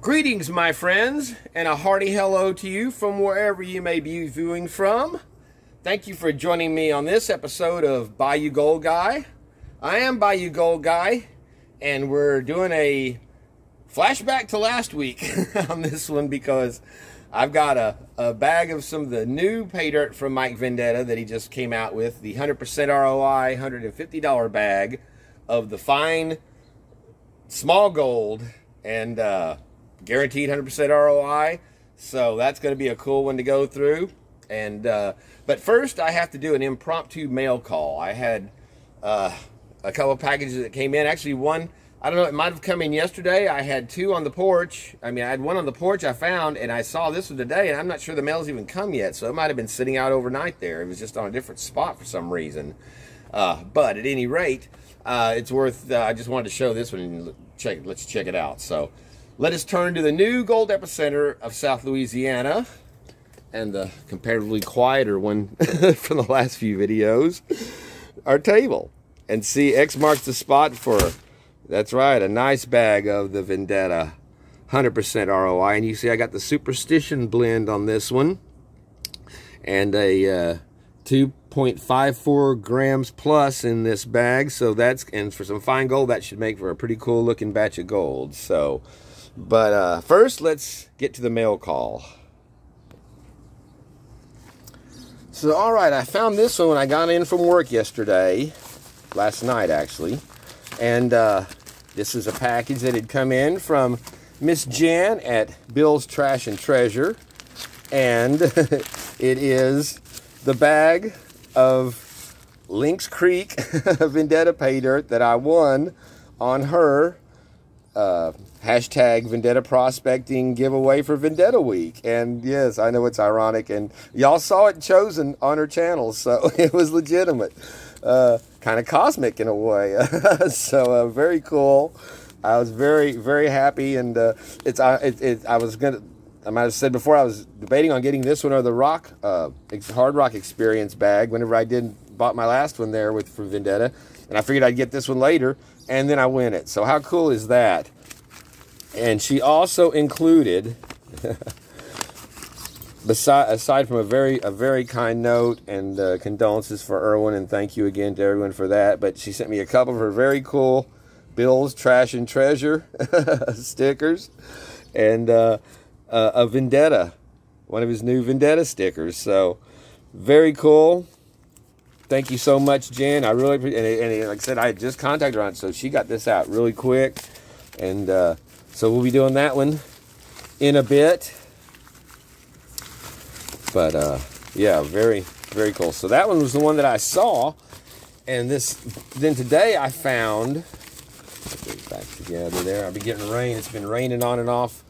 Greetings, my friends, and a hearty hello to you from wherever you may be viewing from. Thank you for joining me on this episode of Bayou Gold Guy. I am Bayou Gold Guy, and we're doing a flashback to last week on this one because I've got a bag of some of the new pay dirt from Mike Vendetta that he just came out with, the 100% ROI $150 bag of the fine small gold and guaranteed 100% ROI. So that's going to be a cool one to go through. And but first I have to do an impromptu mail call. I had a couple of packages that came in. Actually, one, I don't know, it might have come in yesterday. I had two on the porch. I had one on the porch I found, and I saw this one today, and I'm not sure the mail's even come yet, so it might have been sitting out overnight there. It was just on a different spot for some reason. But at any rate, it's worth, I just wanted to show this one and let's check it out. So let us turn to the new gold epicenter of South Louisiana and the comparatively quieter one from the last few videos, our table, and see X marks the spot for, that's right, a nice bag of the Vendetta 100% ROI. And you see I got the Superstition blend on this one and a 2.54 grams plus in this bag. So that's, and for some fine gold, that should make for a pretty cool looking batch of gold. So, but first, let's get to the mail call. So, all right, I found this one when I got in from work yesterday, last night actually, and this is a package that had come in from Miss Jan at Bill's Trash and Treasure, and it is the bag of Lynx Creek Vendetta pay dirt that I won on her hashtag Vendetta Prospecting giveaway for Vendetta Week. And yes, I know it's ironic, and y'all saw it chosen on her channel, so it was legitimate. Kind of cosmic in a way. So very cool. I was very happy, and I might have said before, I was debating on getting this one or the Hard Rock Experience bag whenever I bought my last one there for Vendetta, and I figured I'd get this one later, and then I win it. So how cool is that? And she also included, aside from a very kind note and condolences for Erwin, and thank you again to everyone for that, but she sent me a couple of her very cool Bill's Trash and Treasure stickers, and a Vendetta, one of his new Vendetta stickers. So very cool. Thank you so much, Jen. I really appreciate it. And like I said, I just contacted her on it, so she got this out really quick. And so we'll be doing that one in a bit. But yeah, very cool. So that one was the one that I saw, and then today I found, put it back together there. I've been getting rain. It's been raining on and off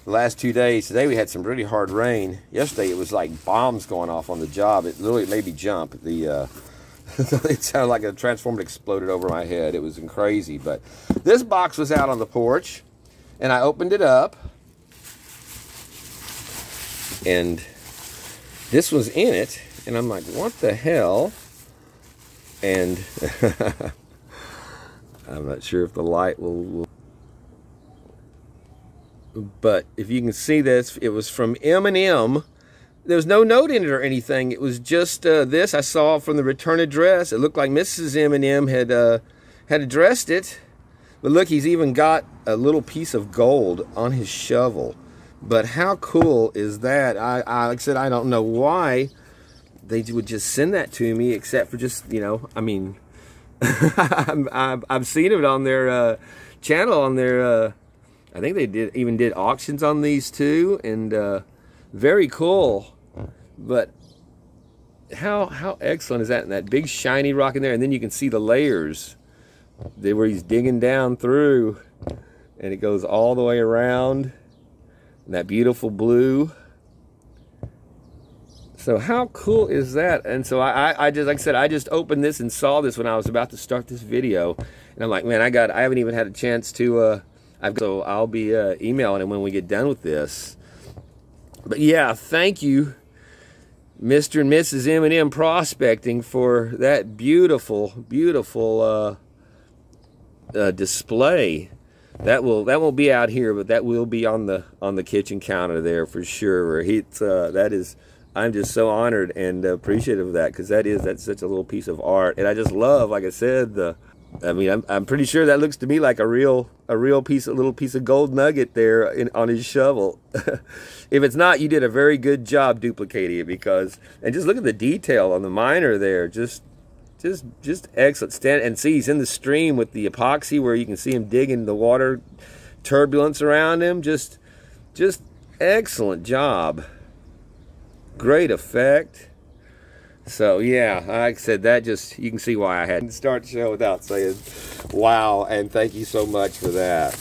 the last 2 days. Today we had some really hard rain. Yesterday it was like bombs going off on the job. It literally made me jump. It sounded like a transformer exploded over my head. It was crazy. But this box was out on the porch, and I opened it up, and this was in it, and I'm like, what the hell? And I'm not sure if the light will, but if you can see this, it was from M&M. There was no note in it or anything. It was just this I saw from the return address. It looked like Mrs. M&M had addressed it. But look, he's even got a little piece of gold on his shovel. But how cool is that? Like I said, I don't know why they would just send that to me, except for just, you know, I mean, I've seen it on their channel, on their, I think they even did auctions on these too, and very cool. But how excellent is that? And that big shiny rock in there, and then you can see the layers where he's digging down through, and it goes all the way around. And that beautiful blue. So how cool is that? And so I just, like I said, I just opened this and saw this when I was about to start this video, and I'm like, man, I haven't even had a chance to. So I'll be emailing him when we get done with this. But yeah, thank you, Mr. and Mrs. M&M Prospecting, for that beautiful display that won't be out here, but that will be on the kitchen counter there for sure. I'm just so honored and appreciative of that, because that's such a little piece of art. And I just love, like I said, I'm pretty sure that looks to me like a little piece of gold nugget there on his shovel. If it's not, you did a very good job duplicating it, and just look at the detail on the miner there, just excellent. And see, he's in the stream with the epoxy where you can see him digging the water turbulence around him. Just excellent job. Great effect. So yeah, like I said, you can see why I had to start the show without saying wow and thank you so much for that.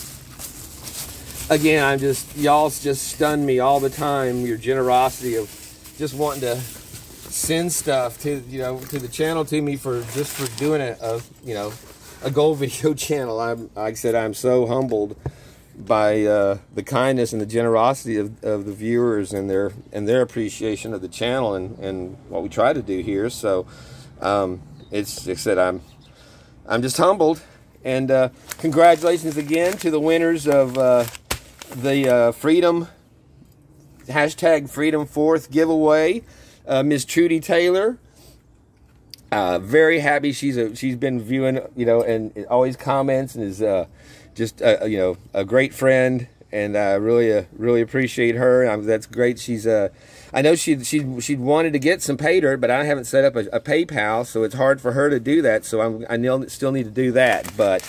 Again, y'all's just stunned me all the time. Your generosity of just wanting to send stuff to the channel to me for doing a gold video channel. Like I said, I'm so humbled by the kindness and the generosity of the viewers and their appreciation of the channel and what we try to do here. So it's, like I said, I'm just humbled. And congratulations again to the winners of the Freedom #Freedom4th giveaway. Ms. Trudy Taylor. Very happy. She's been viewing, and always comments, and is just a great friend, and I really appreciate her. That's great. She's I know she'd wanted to get some PAYDIRT, but I haven't set up a PayPal, so it's hard for her to do that. So I still need to do that. But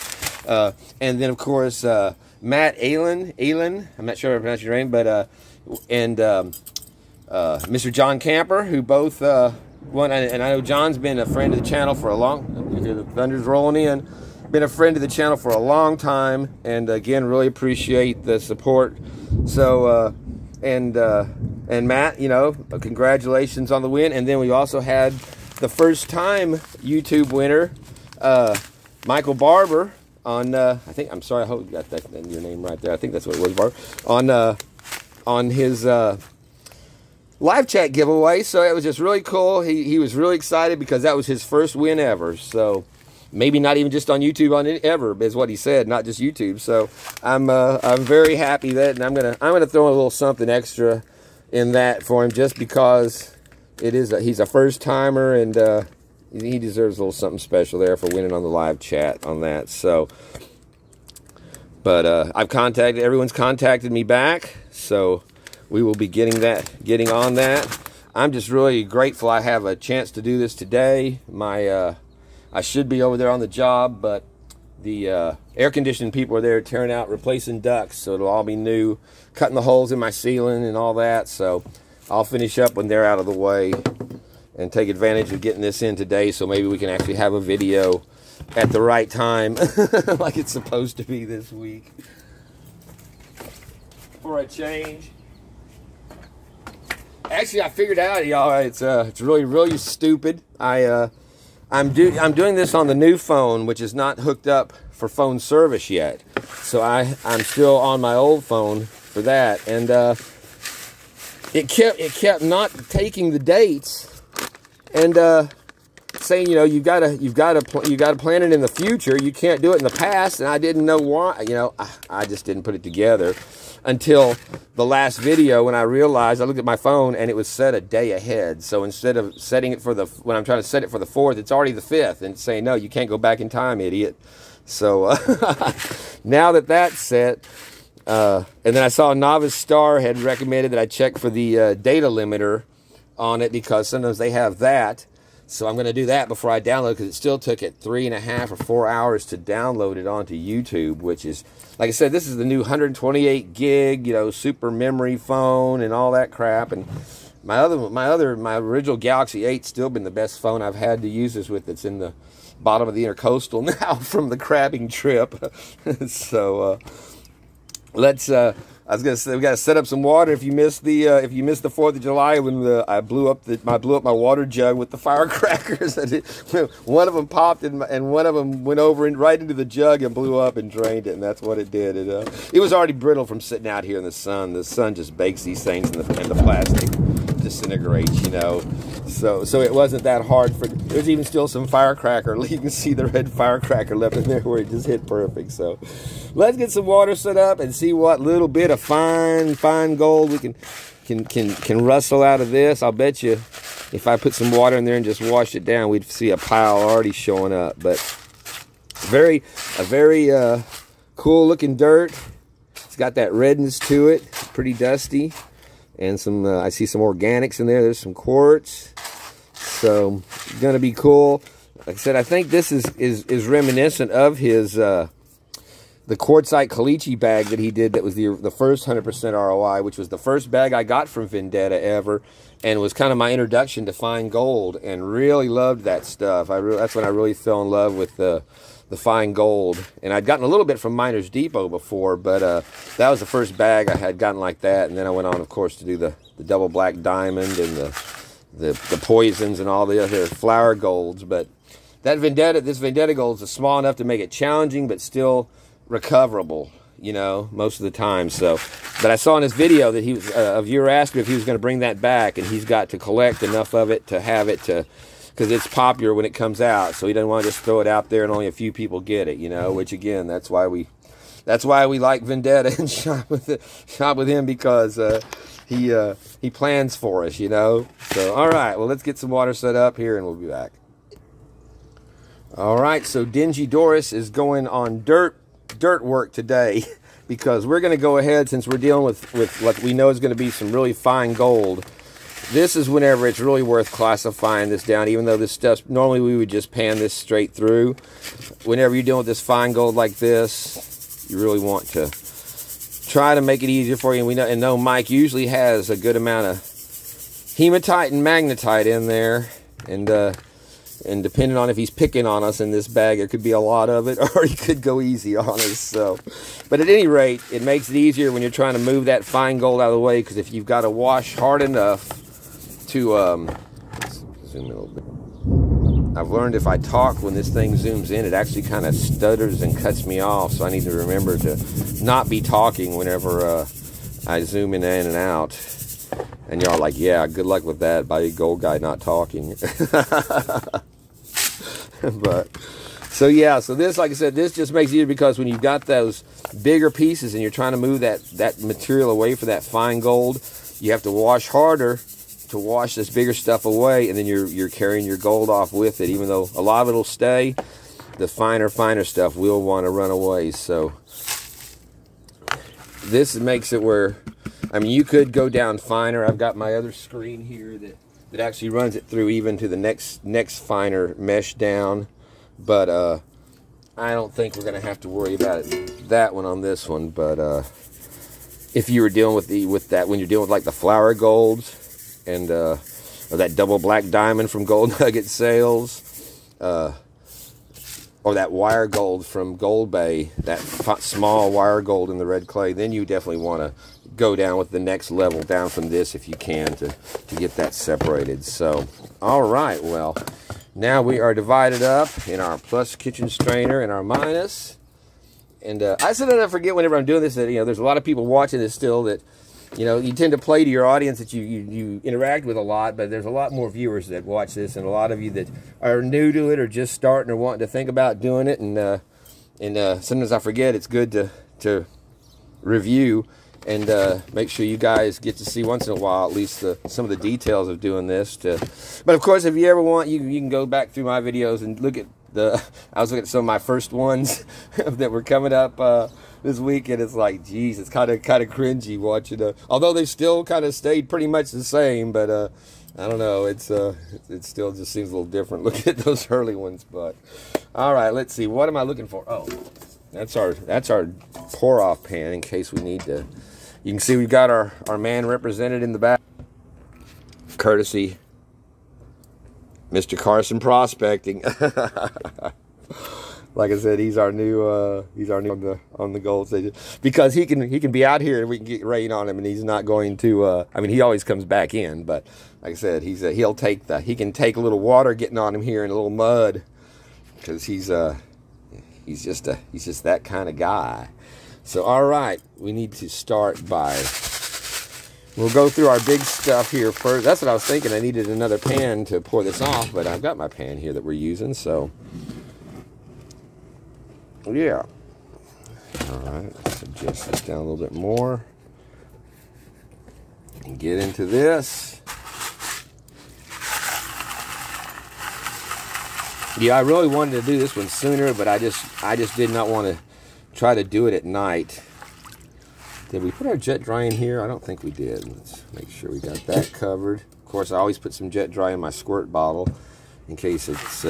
and then of course Matt Aylin, I'm not sure if I pronounced your name, but and Mr. John Camper, who both won. And I know John's been a friend of the channel for a long. You hear the thunder's rolling in. Been a friend of the channel for a long time, and again, really appreciate the support. So and Matt, congratulations on the win. And then we also had the first time YouTube winner, Michael Barber, on I hope you got that in your name right there. I think that's what it was, Barber, on his live chat giveaway. So it was just really cool. He was really excited because that was his first win ever. So maybe not even just on YouTube, ever is what he said, not just YouTube. So I'm very happy that, and I'm gonna throw a little something extra in that for him, just because he's a first timer, and he deserves a little something special there for winning on the live chat on that. So, but everyone's contacted me back, so we will be getting on that. I'm just really grateful I have a chance to do this today. I should be over there on the job, but the air conditioning people are there tearing out, replacing ducts, so it'll all be new, cutting the holes in my ceiling and all that. So I'll finish up when they're out of the way and take advantage of getting this in today, so maybe we can actually have a video at the right time like it's supposed to be this week for a change. Actually, I figured out, y'all, it's really stupid. I'm doing this on the new phone, which is not hooked up for phone service yet. So I'm still on my old phone for that, and it kept not taking the dates and saying, you've got to plan it in the future. You can't do it in the past, and I didn't know why. I just didn't put it together until the last video, when I realized, I looked at my phone and it was set a day ahead. So instead of setting it when I'm trying to set it for the 4th, it's already the 5th, and it's saying, no, you can't go back in time, idiot. So now that's set, and then I saw Novice Star had recommended that I check for the data limiter on it, because sometimes they have that. So I'm going to do that before I download, because it still took it 3.5 or 4 hours to download it onto YouTube, which is, like I said, this is the new 128 gig, super memory phone and all that crap. And my original Galaxy 8's still been the best phone I've had to use this with. It's in the bottom of the Intercoastal now from the crabbing trip. So I was gonna say, we gotta set up some water. If you missed the 4th of July, when I blew up my water jug with the firecrackers, one of them popped and one of them went over right into the jug and blew up and drained it, and that's what it did. It was already brittle from sitting out here in the sun. The sun just bakes these things, and the plastic disintegrates, So it wasn't that hard. There's even still some firecracker. You can see the red firecracker left in there where it just hit perfect. So let's get some water set up and see what little bit of fine gold we can rustle out of this. I'll bet you if I put some water in there and just washed it down, we'd see a pile already showing up. But a very cool looking dirt. It's got that redness to it. It's pretty dusty. And some, I see some organics in there. There's some quartz. So, gonna be cool. Like I said, I think this is reminiscent of his, the quartzite caliche bag that he did. That was the first 100% ROI, which was the first bag I got from Vendetta ever. And it was kind of my introduction to fine gold. And really loved that stuff. That's when I really fell in love with the fine gold. And I'd gotten a little bit from Miners Depot before, but that was the first bag I had gotten like that. And then I went on, of course, to do the double black diamond and the poisons and all the other flower golds. But this Vendetta gold is small enough to make it challenging, but still recoverable, you know, most of the time. So, but I saw in his video that he was a viewer asked him if he was going to bring that back, and he's got to collect enough of it to have it to, because it's popular when it comes out, so he doesn't want to just throw it out there and only a few people get it, you know. Which again, that's why we like Vendetta and shop with him, because he plans for us, you know. So all right, well, let's get some water set up here, and we'll be back. All right, so Dingy Doris is going on dirt work today, because we're going to go ahead, since we're dealing with what we know is going to be some really fine gold. This is whenever it's really worth classifying this down, even though this stuff, normally we would just pan this straight through. Whenever you're dealing with this fine gold like this, you really want to try to make it easier for you. And we know Mike usually has a good amount of hematite and magnetite in there, and depending on if he's picking on us in this bag, there could be a lot of it, or he could go easy on us. So, but at any rate, it makes it easier when you're trying to move that fine gold out of the way, because if you've got to wash hard enough to, let's zoom in a little bit. I've learned if I talk when this thing zooms in, it actually kind of stutters and cuts me off, so I need to remember to not be talking whenever I zoom in and out. And y'all are like, yeah, good luck with that, Bayou Gold Guy not talking. But, so yeah, so this, like I said, this just makes it easier, because when you've got those bigger pieces and you're trying to move that material away for that fine gold, you have to wash harder to wash this bigger stuff away, and then you're carrying your gold off with it. Even though a lot of it will stay, the finer stuff will want to run away. So this makes it where, I mean, you could go down finer. I've got my other screen here that actually runs it through even to the next finer mesh down. But I don't think we're going to have to worry about that one on this one. But if you were dealing with that, when you're dealing with like the flower golds, and or that double black diamond from Gold Nugget Sales, or that wire gold from Gold Bay, that small wire gold in the red clay, then you definitely want to go down with the next level down from this if you can, to get that separated. So all right, well, now we are divided up in our plus kitchen strainer and our minus. And I sometimes forget whenever I'm doing this that, you know, there's a lot of people watching this still that, you know, you tend to play to your audience that you interact with a lot, but there's a lot more viewers that watch this, and a lot of you that are new to it or just starting or wanting to think about doing it. And sometimes I forget it's good to review and make sure you guys get to see once in a while at least some of the details of doing this. But of course, if you ever want, you can go back through my videos and look at I was looking at some of my first ones that were coming up this week, and it's like, geez, it's kind of cringy watching. Although they still kind of stayed pretty much the same, but I don't know. It still just seems a little different looking at those early ones. But all right, let's see. What am I looking for? Oh, that's our pour off pan in case we need to. You can see we've got our man represented in the back, courtesy Mr. Carson Prospecting. Like I said, he's our new on the gold stage, because he can be out here and we can get rain on him, and he's not going to. I mean, he always comes back in, but like I said, he can take a little water getting on him here and a little mud, because he's just that kind of guy. So all right, we need to start by We'll go through our big stuff here first. That's what I was thinking. I needed another pan to pour this off, but I've got my pan here that we're using, so yeah. All right, let's adjust this down a little bit more and get into this. Yeah, I really wanted to do this one sooner, but I just did not want to try to do it at night. Did we put our jet dry in here? I don't think we did. Let's make sure we got that covered. Of course, I always put some jet dry in my squirt bottle in case it's,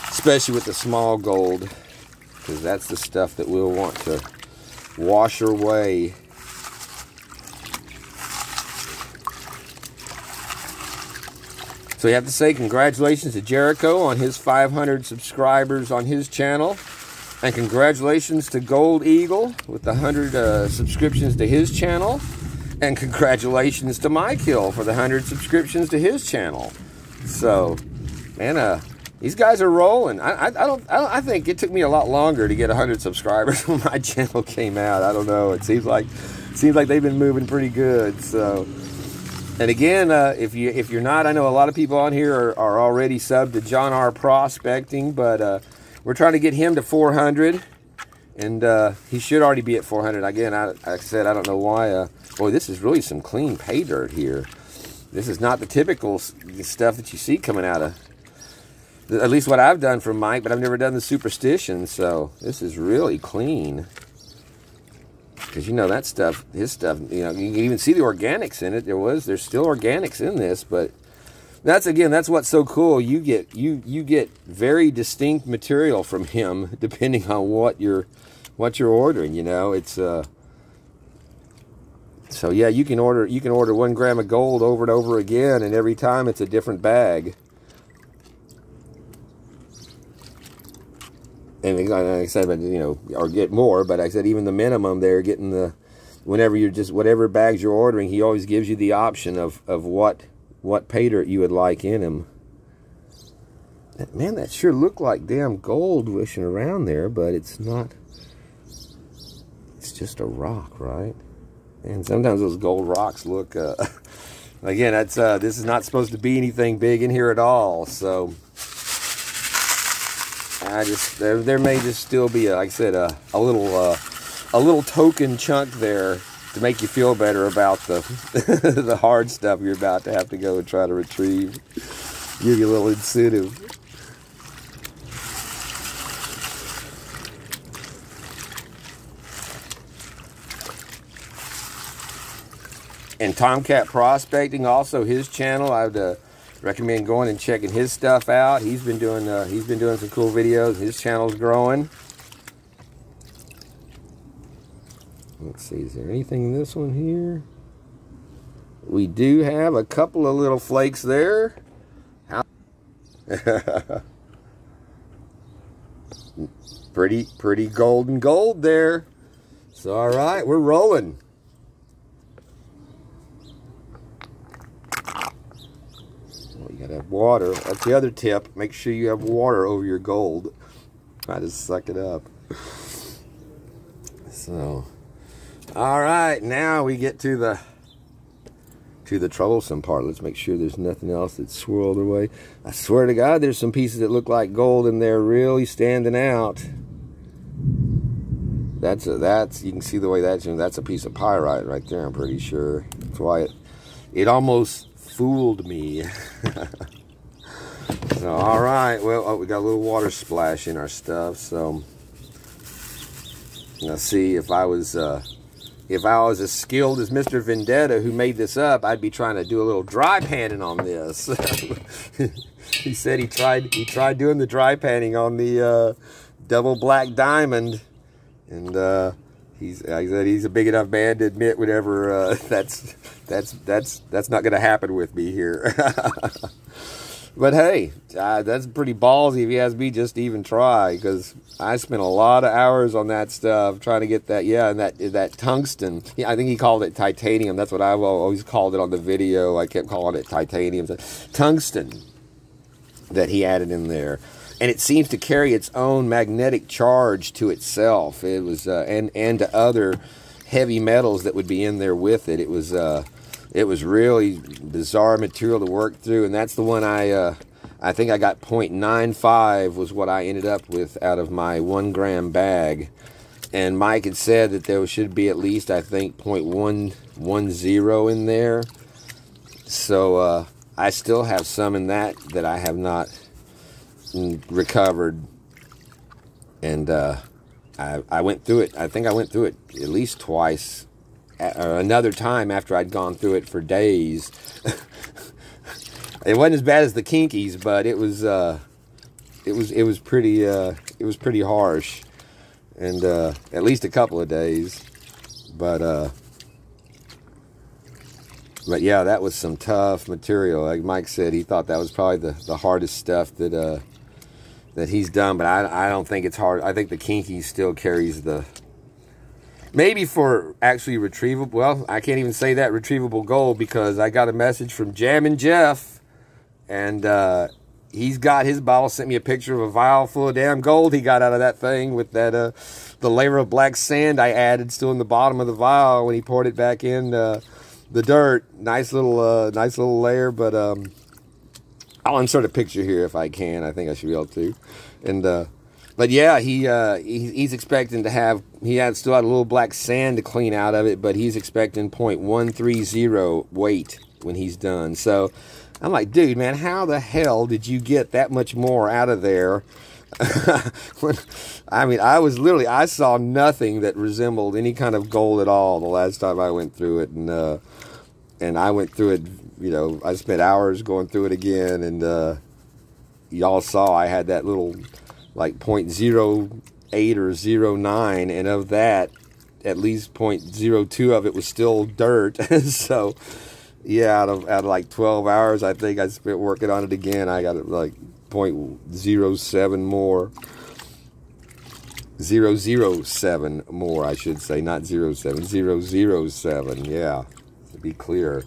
especially with the small gold, because that's the stuff that we'll want to wash away. So we have to say congratulations to Jericho on his 500 subscribers on his channel. And congratulations to Gold Eagle with the 100 subscriptions to his channel. And congratulations to Mike Hill for the 100 subscriptions to his channel. So, man, these guys are rolling. I think it took me a lot longer to get 100 subscribers when my channel came out. I don't know. It seems like they've been moving pretty good. So, and again, if you're not, I know a lot of people on here are already subbed to John R. Prospecting, but we're trying to get him to 400, and he should already be at 400. Again, I said I don't know why. Boy, this is really some clean pay dirt here. This is not the typical stuff that you see coming out of, at least what I've done from Mike, but I've never done the superstition, so this is really clean. Because, you know, that stuff, his stuff, you know, you can even see the organics in it. There's still organics in this, but that's what's so cool. You get very distinct material from him depending on what you're ordering. You know, it's so yeah, you can order 1 gram of gold over and over again, and every time it's a different bag. And like I said, you know, or get more. But like I said, even the minimum there, getting the whatever bags you're ordering, he always gives you the option of what pay dirt you would like in him. Man, that sure looked like damn gold wishing around there, but it's not. It's just a rock, right? And sometimes those gold rocks look. Again, this is not supposed to be anything big in here at all. So there may just still be like I said, a little token chunk there to make you feel better about the the hard stuff you're about to have to go and try to retrieve. Give you a little incentive. And Tomcat Prospecting, also his channel, I'd recommend going and checking his stuff out. He's been doing some cool videos. His channel's growing. Let's see, is there anything in this one here? We do have a couple of little flakes there. pretty golden gold there. So all right, we're rolling. Well, you gotta have water. That's the other tip. Make sure you have water over your gold. Try to suck it up. So all right, now we get to the troublesome part. Let's make sure there's nothing else that's swirled away. I swear to God, there's some pieces that look like gold and they're really standing out. You can see the way that's a piece of pyrite right there, I'm pretty sure. That's why it almost fooled me. So, all right, well, we got a little water splash in our stuff, so let's see if I was as skilled as Mr. Vendetta, who made this up, I'd be trying to do a little dry panning on this. He said he tried doing the dry panning on the double black diamond, and he's a big enough man to admit whatever. That's not going to happen with me here. But hey, that's pretty ballsy if you ask me just to even try, because I spent a lot of hours on that stuff trying to get that, yeah, and that tungsten. Yeah, I think he called it titanium. That's what I've always called it on the video. I kept calling it titanium. Tungsten that he added in there. And it seems to carry its own magnetic charge to itself. It was, and to other heavy metals that would be in there with it. It was really bizarre material to work through, and that's the one I think I got 0.95 was what I ended up with out of my 1 gram bag. And Mike had said that there should be at least, I think, 0.110 in there. So I still have some in that I have not recovered. And I went through it. I think I went through it at least twice. Another time after I'd gone through it for days. It wasn't as bad as the kinkies, but it was pretty harsh. And at least a couple of days, but yeah, that was some tough material. Like Mike said, he thought that was probably the hardest stuff that he's done. But I don't think it's hard. I think the kinky still carries the, maybe for actually retrievable. Well, I can't even say that retrievable gold, because I got a message from Jammin' Jeff, and he's got his bottle, sent me a picture of a vial full of damn gold he got out of that thing with that the layer of black sand I added still in the bottom of the vial when he poured it back in the dirt. Nice little layer. But I'll insert a picture here if I can. I think I should be able to. And but yeah, he's expecting to have, still had a little black sand to clean out of it, but he's expecting 0.130 weight when he's done. So I'm like, dude, man, how the hell did you get that much more out of there? I mean, I saw nothing that resembled any kind of gold at all the last time I went through it. And I went through it, you know, I spent hours going through it again. And y'all saw I had that little, like, 0.08 or 0.09. And of that, at least 0.02 of it was still dirt. So yeah, out of like 12 hours, I think I spent working on it again. I got it like 0.07 more. 007 more, I should say, not 07, 007, yeah, to be clear.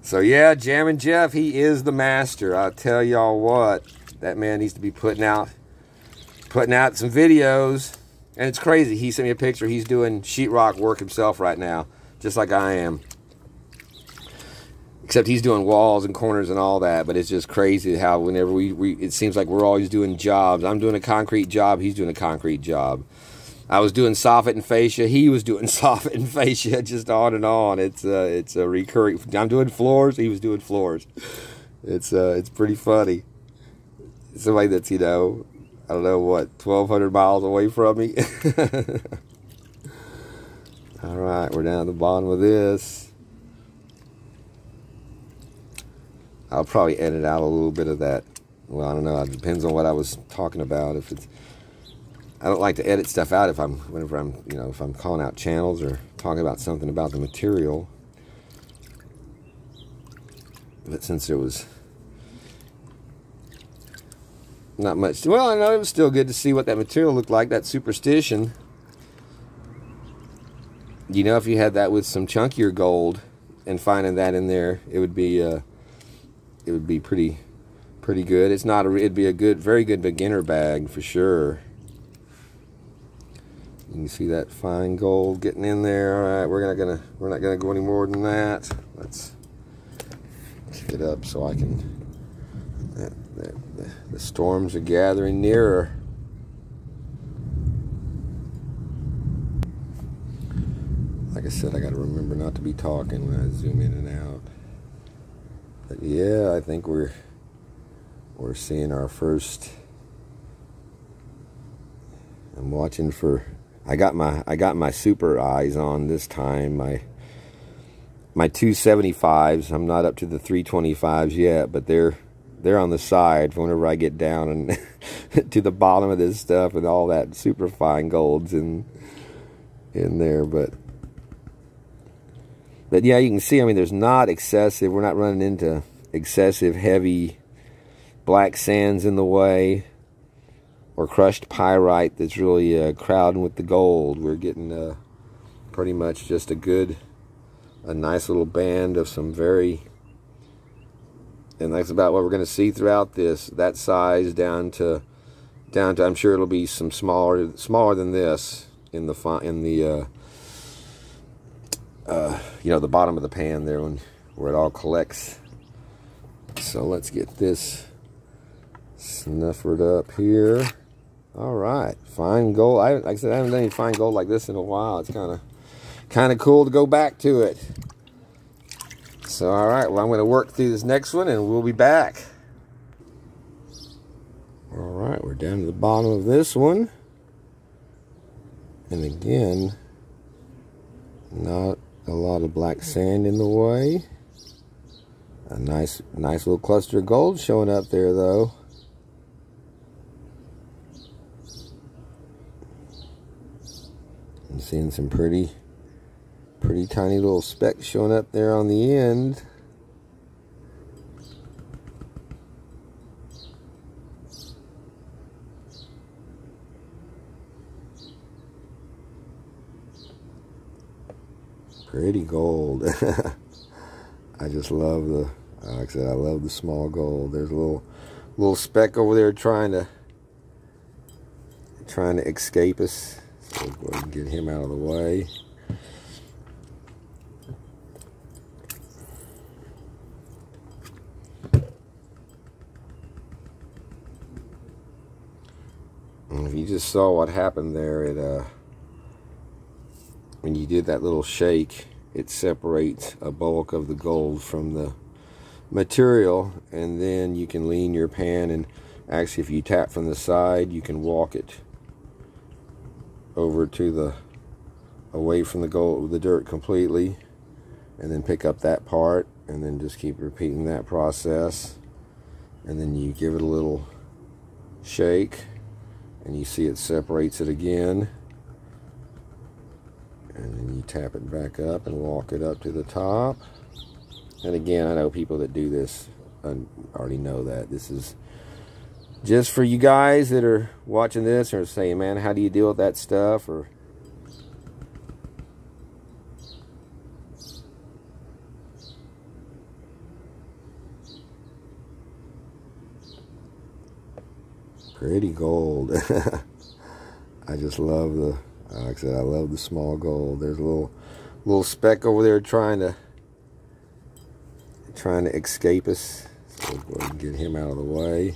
So yeah, Jammin' Jeff, he is the master. I'll tell y'all what, that man needs to be putting out some videos. And it's crazy, he sent me a picture, he's doing sheetrock work himself right now, just like I am. Except he's doing walls and corners and all that. But it's just crazy how whenever it seems like we're always doing jobs. I'm doing a concrete job, he's doing a concrete job. I was doing soffit and fascia, he was doing soffit and fascia, just on and on. It's a recurring. I'm doing floors, he was doing floors. It's pretty funny. Somebody that's, you know, I don't know what, 1,200 miles away from me. All right, we're down at the bottom of this. I'll probably edit out a little bit of that. Well, I don't know. It depends on what I was talking about. If it's, I don't like to edit stuff out whenever I'm, you know, if I'm calling out channels or talking about something about the material. But since there was not much, well, I know it was still good to see what that material looked like. That superstition. You know, if you had that with some chunkier gold and finding that in there, it would be pretty good. It's not it'd be a very good beginner bag for sure. You can see that fine gold getting in there. All right, we're not gonna go any more than that. Let's get up so I can. The storms are gathering nearer. Like I said, I got to remember not to be talking when I zoom in and out. But yeah, I think we're seeing our first. I'm watching for. I got my super eyes on this time. My 275s. I'm not up to the 325s yet, but they're on the side. Whenever I get down and to the bottom of this stuff, and all that super fine golds in there, but yeah, you can see, I mean, there's not excessive, we're not running into excessive heavy black sands in the way, or crushed pyrite that's really crowding with the gold. We're getting pretty much just a nice little band of some very, and that's about what we're going to see throughout this, that size down to, I'm sure it'll be some smaller than this in the you know, the bottom of the pan there where it all collects. So let's get this snuffered up here. All right, fine gold. Like I said, I haven't done any fine gold like this in a while. It's kind of cool to go back to it. So all right, well, I'm going to work through this next one and we'll be back. All right, we're down to the bottom of this one. And again, not a lot of black sand in the way. A nice little cluster of gold showing up there, though. I'm seeing some pretty tiny little specks showing up there on the end. Pretty gold. I just love the, like I said, I love the small gold. There's a little speck over there trying to escape us. So we'll go ahead and get him out of the way. And if you just saw what happened there, when you did that little shake, it separates a bulk of the gold from the material, and then you can lean your pan, and actually if you tap from the side, you can walk it over to away from the gold, the dirt completely, and then pick up that part, and then just keep repeating that process. And then you give it a little shake, and you see it separates it again. And then you tap it back up and walk it up to the top. And again, I know people that do this already know that. This is just for you guys that are watching this or saying, man, how do you deal with that stuff? Or pretty gold. I just love the, like I said, I love the small gold. There's a little speck over there trying to escape us. So we'll go ahead and get him out of the way.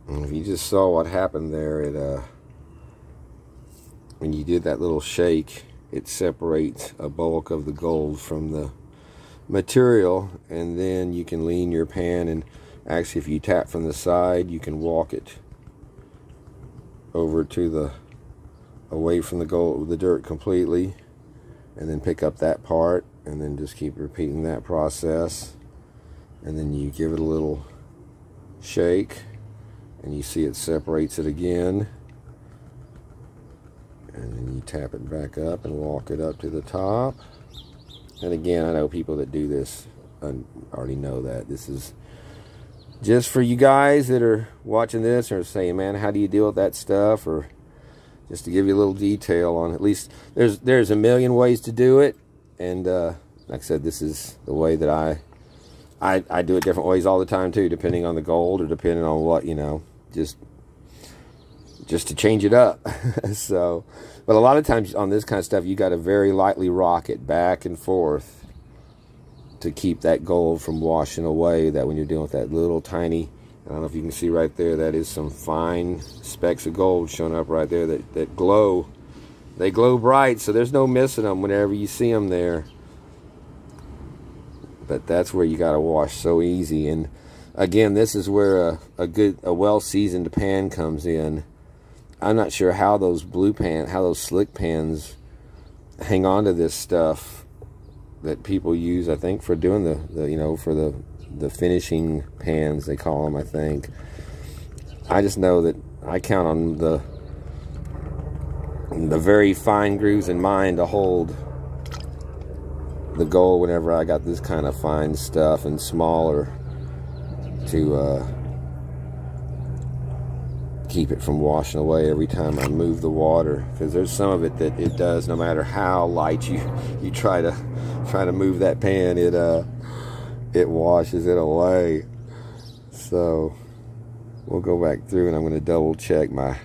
And if you just saw what happened there, when you did that little shake, it separates a bulk of the gold from the material, and then you can lean your pan, and actually if you tap from the side, you can walk it over to away from the gold, the dirt completely, and then pick up that part, and then just keep repeating that process. And then you give it a little shake, and you see it separates it again. And then you tap it back up and walk it up to the top. And again, I know people that do this already know that. This is just for you guys that are watching this or saying, man, how do you deal with that stuff? Or just to give you a little detail on, at least there's a million ways to do it. And like I said, this is the way that I do it different ways all the time too, depending on the gold or depending on what, you know, just to change it up. So, but a lot of times on this kind of stuff, you got to very lightly rock it back and forth to keep that gold from washing away. That when you're dealing with that little tiny, I don't know if you can see right there, that is some fine specks of gold showing up right there that glow. They glow bright, so there's no missing them whenever you see them there. But that's where you got to wash so easy. And again, this is where a well-seasoned pan comes in. I'm not sure how those those slick pans hang on to this stuff that people use, I think, for doing the you know, for the finishing pans, they call them, I think. I just know that I count on the very fine grooves in mine to hold the gold whenever I got this kind of fine stuff, and smaller to keep it from washing away every time I move the water, because there's some of it that it does, no matter how light you try to move that pan, it washes it away. So we'll go back through and I'm going to double check my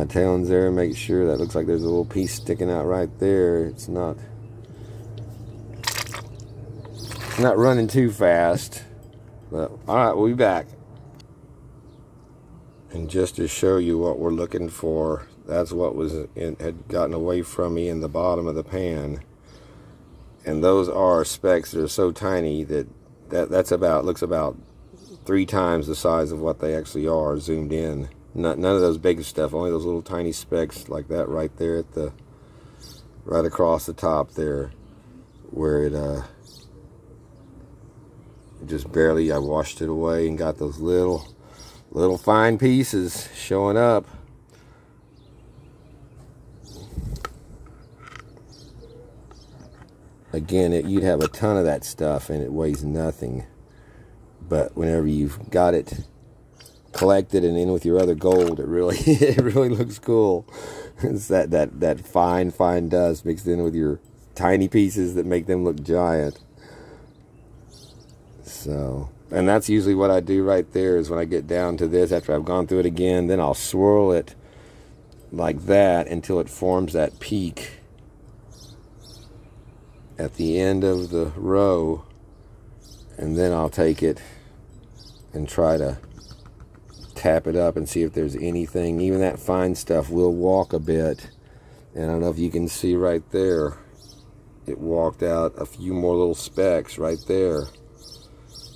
talons there and make sure that looks like there's a little piece sticking out right there. It's not running too fast. But all right, we'll be back. And just to show you what we're looking for, that's what had gotten away from me in the bottom of the pan. And those are specks that are so tiny that looks about 3 times the size of what they actually are zoomed in. None of those big stuff, only those little tiny specks like that right there at right across the top there, where it just barely, I washed it away and got those little fine pieces showing up. Again, you'd have a ton of that stuff and it weighs nothing. But whenever you've got it collected and in with your other gold, it really looks cool. It's that fine dust mixed in with your tiny pieces that make them look giant. So, and that's usually what I do right there, is when I get down to this, after I've gone through it again, then I'll swirl it like that until it forms that peak at the end of the row, and then I'll take it and try to tap it up and see if there's anything. Even that fine stuff will walk a bit, and I don't know if you can see right there, it walked out a few more little specks right there.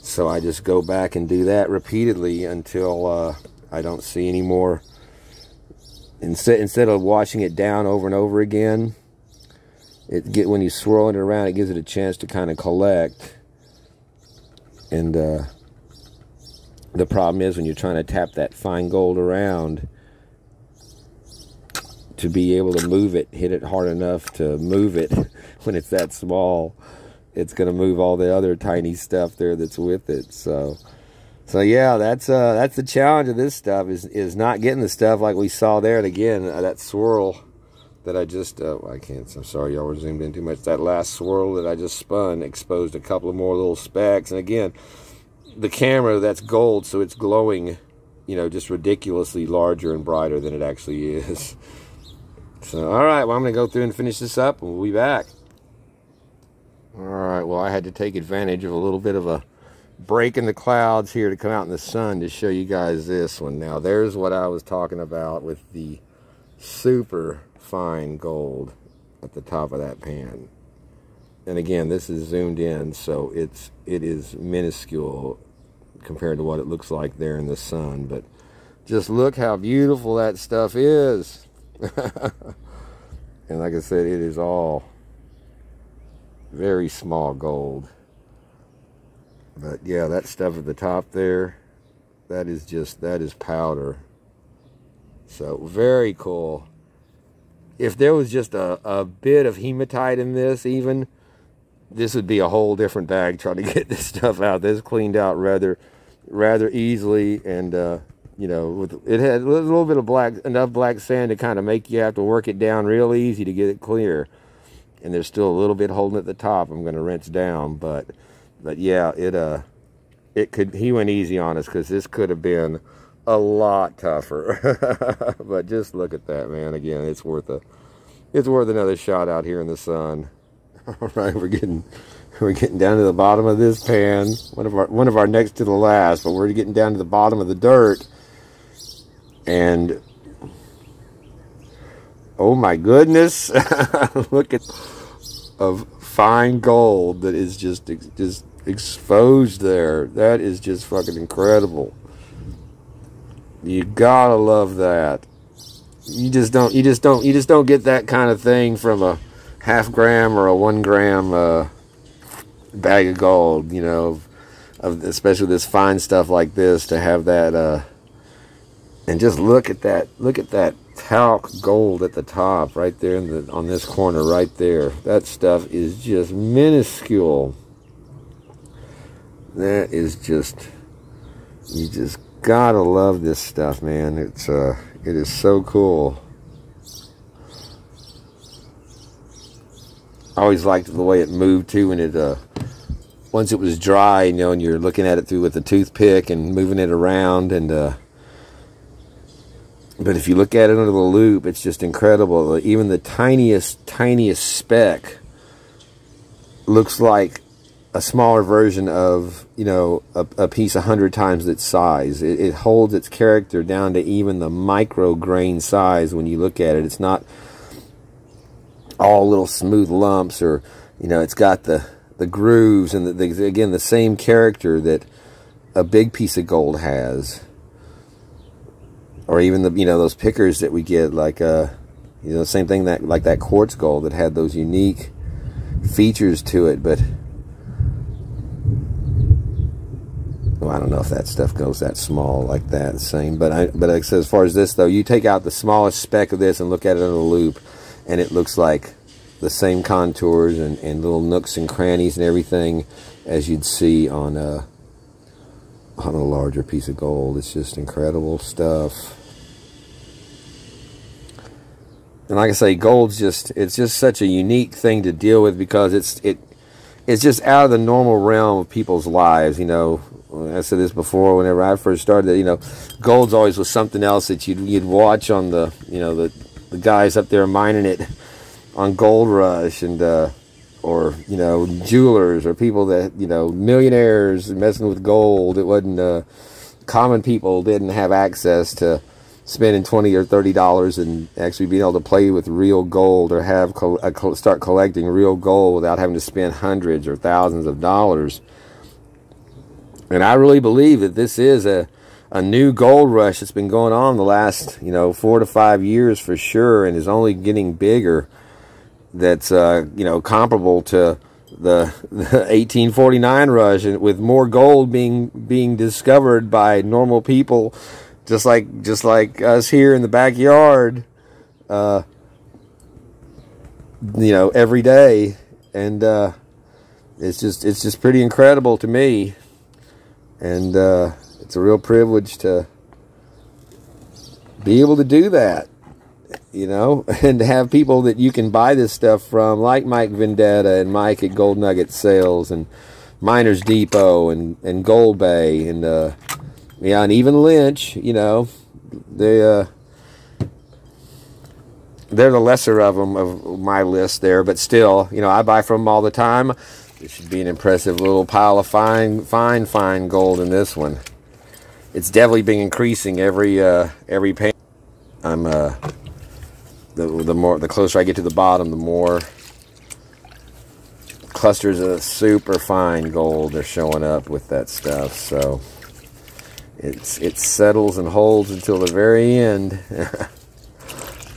So I just go back and do that repeatedly until I don't see any more. Instead of washing it down over and over again, when you swirl it around, it gives it a chance to kind of collect. And the problem is, when you're trying to tap that fine gold around, to be able to move it, hit it hard enough to move it when it's that small, it's going to move all the other tiny stuff there that's with it. So yeah, that's the challenge of this stuff, is not getting the stuff like we saw there. And again, that swirl that I just, I'm sorry, y'all were zoomed in too much. That last swirl that I just spun exposed a couple of more little specks. And again, the camera, that's gold, so it's glowing, just ridiculously larger and brighter than it actually is. So, all right, well, I'm going to go through and finish this up, and we'll be back. All right, well, I had to take advantage of a little bit of a break in the clouds here to come out in the sun to show you guys this one. Now, there's what I was talking about with the super fine gold at the top of that pan. And again, this is zoomed in, so it is minuscule compared to what it looks like there in the sun. But just look how beautiful that stuff is. And like I said, it is all very small gold. But yeah, that stuff at the top there, that is powder. So very cool. If there was just a bit of hematite in this, even, this would be a whole different bag trying to get this stuff out. This cleaned out rather easily, and it had a little bit of enough black sand to kind of make you have to work it down real easy to get it clear. And there's still a little bit holding at the top. I'm going to rinse down, but yeah, he went easy on us, because this could have been a lot tougher. But just look at that, man. Again, it's worth another shot out here in the sun. All right, we're getting down to the bottom of this pan. One of our next to the last, but we're getting down to the bottom of the dirt. And oh my goodness, look at of fine gold that is just exposed there. That is just fucking incredible. You gotta love that. You just don't get that kind of thing from a half gram or a 1 gram bag of gold, especially this fine stuff like this, to have that. And just look at that talc gold at the top right there on this corner right there. That stuff is just minuscule. That is just, you just gotta love this stuff, man. It is so cool. I always liked the way it moved too when once it was dry, you know, and you're looking at it through with a toothpick and moving it around, and but if you look at it under the loop, it's just incredible. Even the tiniest speck looks like a smaller version of, you know, a piece 100 times its size. It holds its character down to even the micro grain size when you look at it. It's not all little smooth lumps, or, you know, it's got the grooves and again, the same character that a big piece of gold has. Or even the, you know, those pickers that we get, like you know, same thing, that like that quartz gold that had those unique features to it. But well, I don't know if that stuff goes that small like that, same. But like I said, as far as this though, you take out the smallest speck of this and look at it on a loop, and it looks like the same contours and little nooks and crannies and everything as you'd see on a larger piece of gold. It's just incredible stuff. And like I say, gold's it's just such a unique thing to deal with, because it's just out of the normal realm of people's lives. You know, I said this before, whenever I first started, you know, gold's always was something else that you'd watch on the, you know, the guys up there mining it on Gold Rush, and or, you know, jewelers, or people that, you know, millionaires messing with gold. It wasn't common people didn't have access to spending $20 or $30 and actually being able to play with real gold, or have start collecting real gold without having to spend hundreds or thousands of dollars. And I really believe that this is a new gold rush that's been going on the last, you know, 4 to 5 years for sure, and is only getting bigger. That's you know, comparable to the 1849 rush, and with more gold being discovered by normal people, just like us here in the backyard, you know, every day. And it's just pretty incredible to me, and it's a real privilege to be able to do that. You know, and to have people that you can buy this stuff from, like Mike Vendetta and Mike at Gold Nugget Sales and Miners Depot and Gold Bay, and yeah, and even Lynch. You know, they're the lesser of them of my list there, but still, you know, I buy from them all the time. This should be an impressive little pile of fine gold in this one. It's definitely been increasing every pan. I'm the closer I get to the bottom, the more clusters of super fine gold are showing up with that stuff. So it settles and holds until the very end.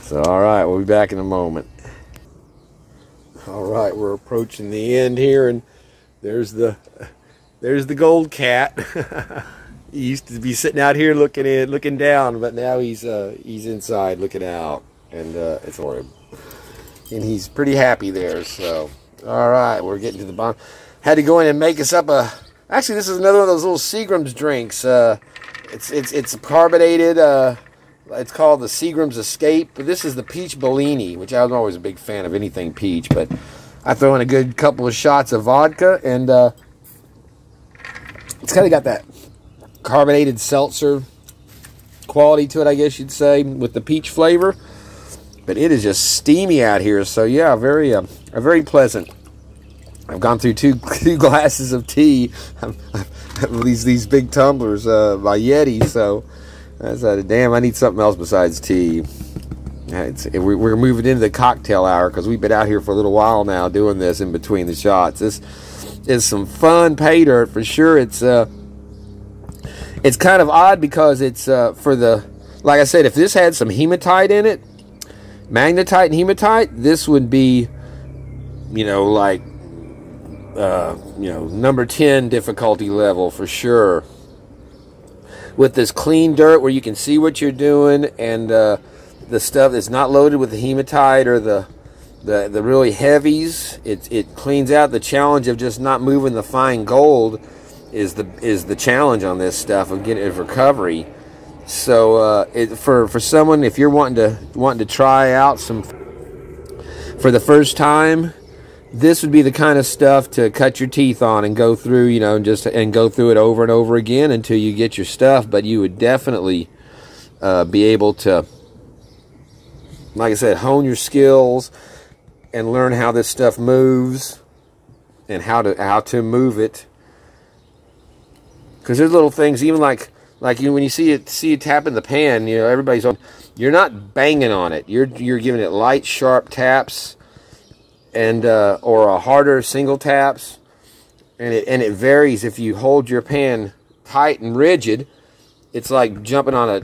So all right, we'll be back in a moment. All right, we're approaching the end here, and there's the gold cat. He used to be sitting out here looking down, but now he's inside looking out. And it's horrible, and he's pretty happy there. So all right, we're getting to the bottom. Had to go in and make us up a, actually this is another one of those little Seagram's drinks. It's carbonated. It's called the Seagram's Escape, but this is the peach Bellini, which I was always a big fan of anything peach, but I throw in a good couple of shots of vodka, and it's kind of got that carbonated seltzer quality to it, I guess you'd say, with the peach flavor. But it is just steamy out here, so yeah, very pleasant. I've gone through two glasses of tea, these big tumblers by Yeti. So I said, damn, I need something else besides tea. We're moving into the cocktail hour, because we've been out here for a little while now doing this in between the shots. This is some fun pay dirt for sure. It's kind of odd, because it's for the, like I said, if this had some hematite in it, magnetite and hematite, this would be, you know, like you know, number 10 difficulty level for sure. With this clean dirt where you can see what you're doing, and the stuff that's not loaded with the hematite or the really heavies, it cleans out. The challenge of just not moving the fine gold is the challenge on this stuff of getting recovery. So for someone, if you're wanting to try out some for the first time, this would be the kind of stuff to cut your teeth on and go through, you know, and go through it over and over again until you get your stuff. But you would definitely be able to, like I said, hone your skills and learn how this stuff moves and how to move it. Because there's little things, even like you, when you see it tapping the pan, you know, everybody's on. You're not banging on it. You're giving it light, sharp taps, and or a harder single taps, and it varies. If you hold your pan tight and rigid, it's like jumping on a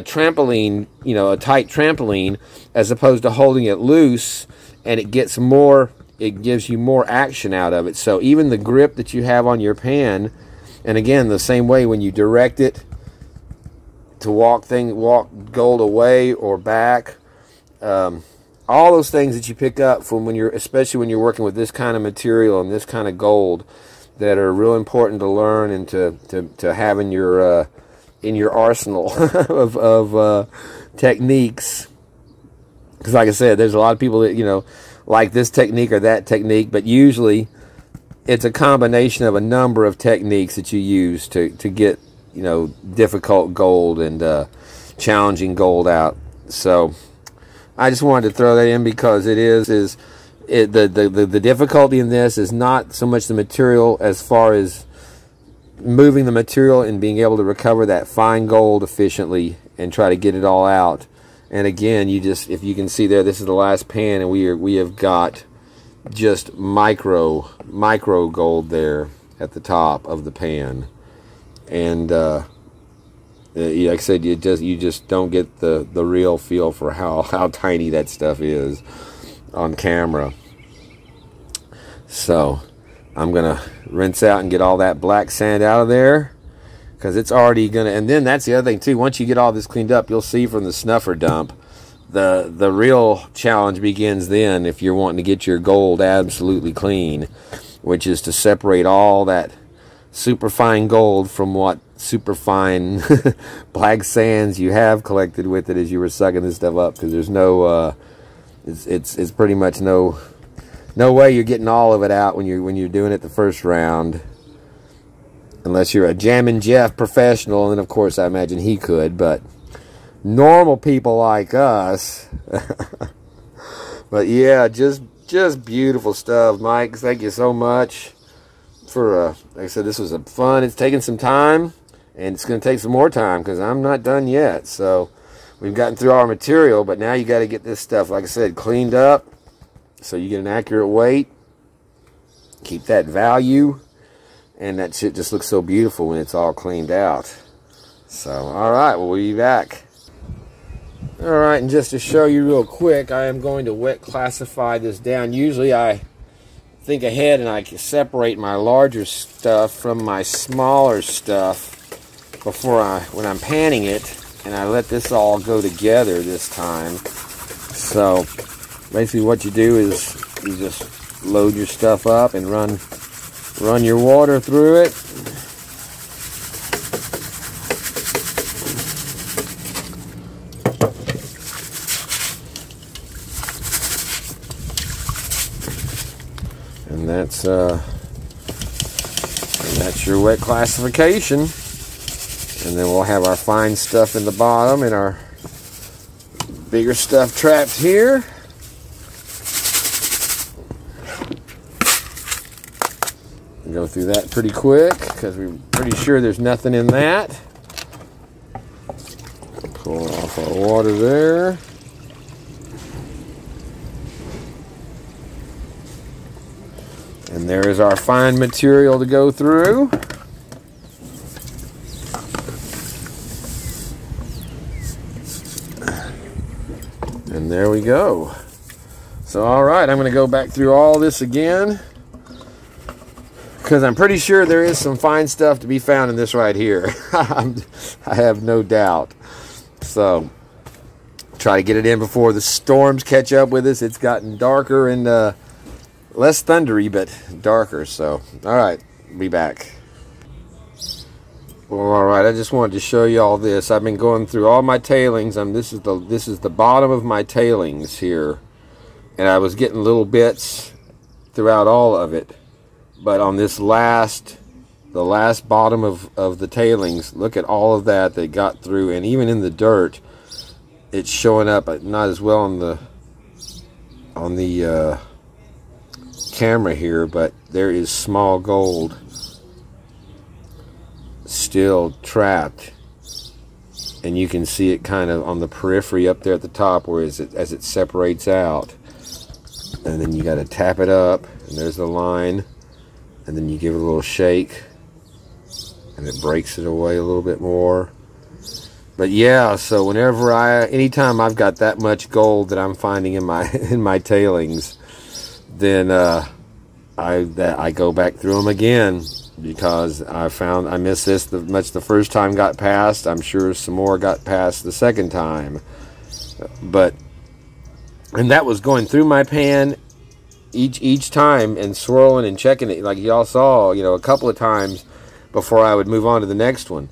trampoline, you know, a tight trampoline, as opposed to holding it loose, and it gives you more action out of it. So even the grip that you have on your pan, and again, the same way when you direct it to walk gold away or back, all those things that you pick up from especially when you're working with this kind of material and this kind of gold, that are real important to learn and to have in your arsenal of techniques. Because like I said, there's a lot of people that, you know, like this technique or that technique, but usually it's a combination of a number of techniques that you use to get, you know, difficult gold and challenging gold out. So I just wanted to throw that in because the difficulty in this is not so much the material as far as moving the material and being able to recover that fine gold efficiently and try to get it all out. And again, if you can see there, this is the last pan, and we have got just micro gold there at the top of the pan. And like I said, you just don't get the real feel for how tiny that stuff is on camera. So I'm gonna rinse out and get all that black sand out of there, because it's already gonna. And then that's the other thing too. Once you get all this cleaned up, you'll see from the snuffer dump, the real challenge begins then, if you're wanting to get your gold absolutely clean, which is to separate all that super fine gold from what super fine black sands you have collected with it as you were sucking this stuff up. Because there's no it's pretty much no way you're getting all of it out when you're doing it the first round, unless you're a Jammin' Jeff professional, and then of course I imagine he could, but normal people like us but yeah, just beautiful stuff. Mike, thank you so much for like I said, this was fun. It's taken some time, and it's going to take some more time because I'm not done yet. So we've gotten through our material, but now you got to get this stuff, like I said, cleaned up so you get an accurate weight, keep that value, and that shit just looks so beautiful when it's all cleaned out. So alright, well, we'll be back. Alright, and just to show you real quick, I am going to wet classify this down. Usually I think ahead and I can separate my larger stuff from my smaller stuff when I'm panning it, and I let this all go together this time. So basically what you do is you just load your stuff up and run your water through it. And that's your wet classification. And then we'll have our fine stuff in the bottom and our bigger stuff trapped here. Go through that pretty quick because we're pretty sure there's nothing in that. Pull off our water there. And there is our fine material to go through. And there we go. So alright, I'm going to go back through all this again, because I'm pretty sure there is some fine stuff to be found in this right here. I have no doubt. So try to get it in before the storms catch up with us. It's gotten darker and less thundery, but darker. So alright, be back. Well, alright, I just wanted to show you all this. I've been going through all my tailings. This is the bottom of my tailings here, and I was getting little bits throughout all of it. But on this the last bottom of the tailings, look at all of that they got through. And even in the dirt, it's showing up, not as well on the camera here, but there is small gold still trapped, and you can see it kind of on the periphery up there at the top, where as it separates out. And then you got to tap it up, and there's the line, and then you give it a little shake, and it breaks it away a little bit more. But yeah, so anytime I've got that much gold that I'm finding in my tailings, then I go back through them again, because I missed this the first time got passed. I'm sure some more got passed the second time, and that was going through my pan each time and swirling and checking it, like y'all saw, a couple of times before I would move on to the next one.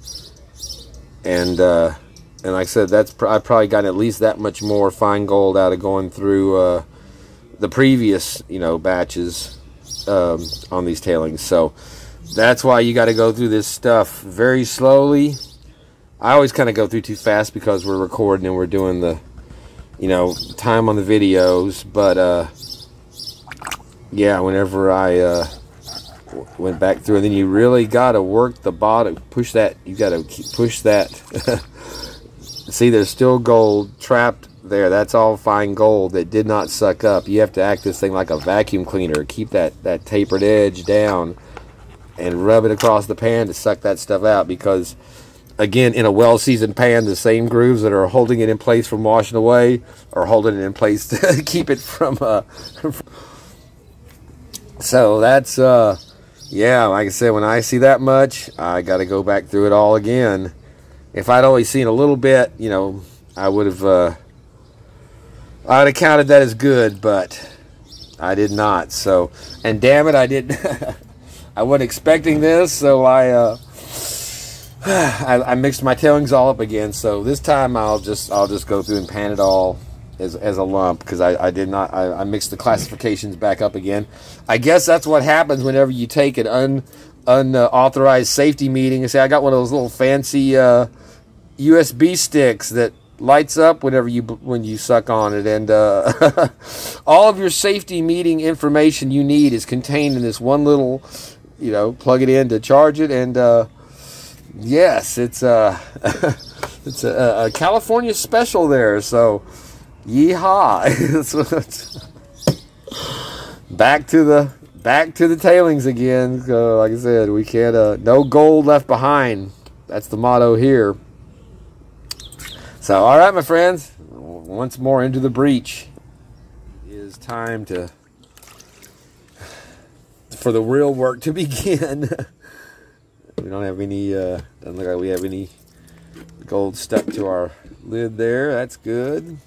And like I said, I've probably gotten at least that much more fine gold out of going through the previous batches on these tailings. So that's why you got to go through this stuff very slowly. I always kind of go through too fast because we're recording and we're doing the time on the videos. But yeah, whenever I went back through, and then you really got to work the bottom, push that, you got to push that. See, there's still gold trapped there. That's all fine gold that did not suck up. You have to act this thing like a vacuum cleaner. Keep that tapered edge down and rub it across the pan to suck that stuff out, because again, in a well-seasoned pan, the same grooves that are holding it in place from washing away are holding it in place to keep it from so that's yeah, like I said, when I see that much, I got to go back through it all again. If I'd always seen a little bit, I would have I'd have counted that as good, but I did not. So, and damn it, I didn't I wasn't expecting this, so I mixed my tailings all up again. So this time I'll just go through and pan it all as a lump, because I mixed the classifications back up again. I guess that's what happens whenever you take an unauthorized safety meeting and say, I got one of those little fancy USB sticks that lights up when you suck on it, and all of your safety meeting information you need is contained in this one little, plug it in to charge it. And yes, it's it's a California special there. So yeehaw. back to the tailings again. Like I said, we can't no gold left behind. That's the motto here. So, all right, my friends, once more into the breach. It is time for the real work to begin. We don't have any, doesn't look like we have any gold stuck to our lid there. That's good.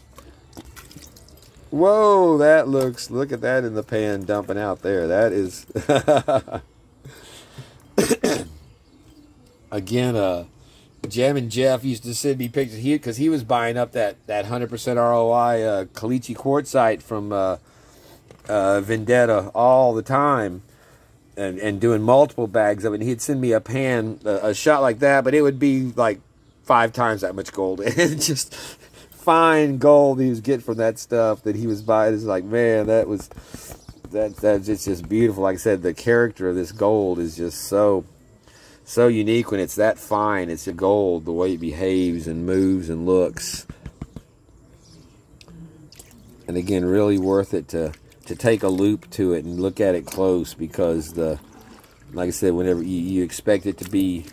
Whoa, look at that in the pan dumping out there. That is, again, Jammin' Jeff used to send me pictures here because he was buying up that 100% ROI caliche quartzite from Vendetta all the time, and doing multiple bags of it. And he'd send me a pan, a shot like that, but it would be like 5 times that much gold. And just fine gold he was getting from that stuff that he was buying. It's like, man, that's just beautiful. Like I said, the character of this gold is just so unique when it's that fine. It's a gold, the way it behaves and moves and looks. And again, really worth it to take a loop to it and look at it close, because like I said, whenever you expect it to be